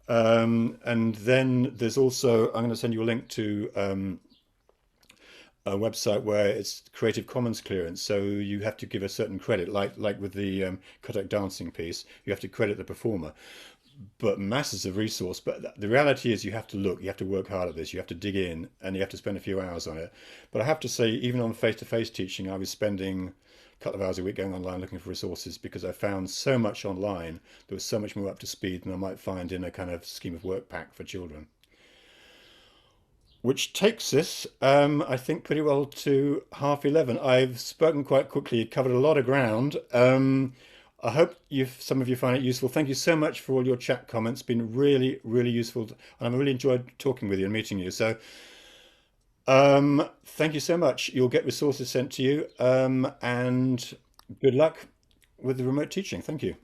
Speaker 1: And then there's also, I'm going to send you a link to a website where it's Creative Commons clearance. So you have to give a certain credit, like with the Kodak dancing piece, you have to credit the performer. But masses of resource. But the reality is you have to look, you have to work hard at this, you have to dig in, and you have to spend a few hours on it. But I have to say, even on face-to-face teaching, I was spending a couple of hours a week going online looking for resources, because I found so much online that was so much more up to speed than I might find in a kind of scheme of work pack for children. Which takes us, I think, pretty well to 11:30. I've spoken quite quickly, covered a lot of ground. I hope some of you find it useful. Thank you so much for all your chat comments. It's been really, really useful, and I've really enjoyed talking with you and meeting you. So thank you so much. You'll get resources sent to you, and good luck with the remote teaching. Thank you.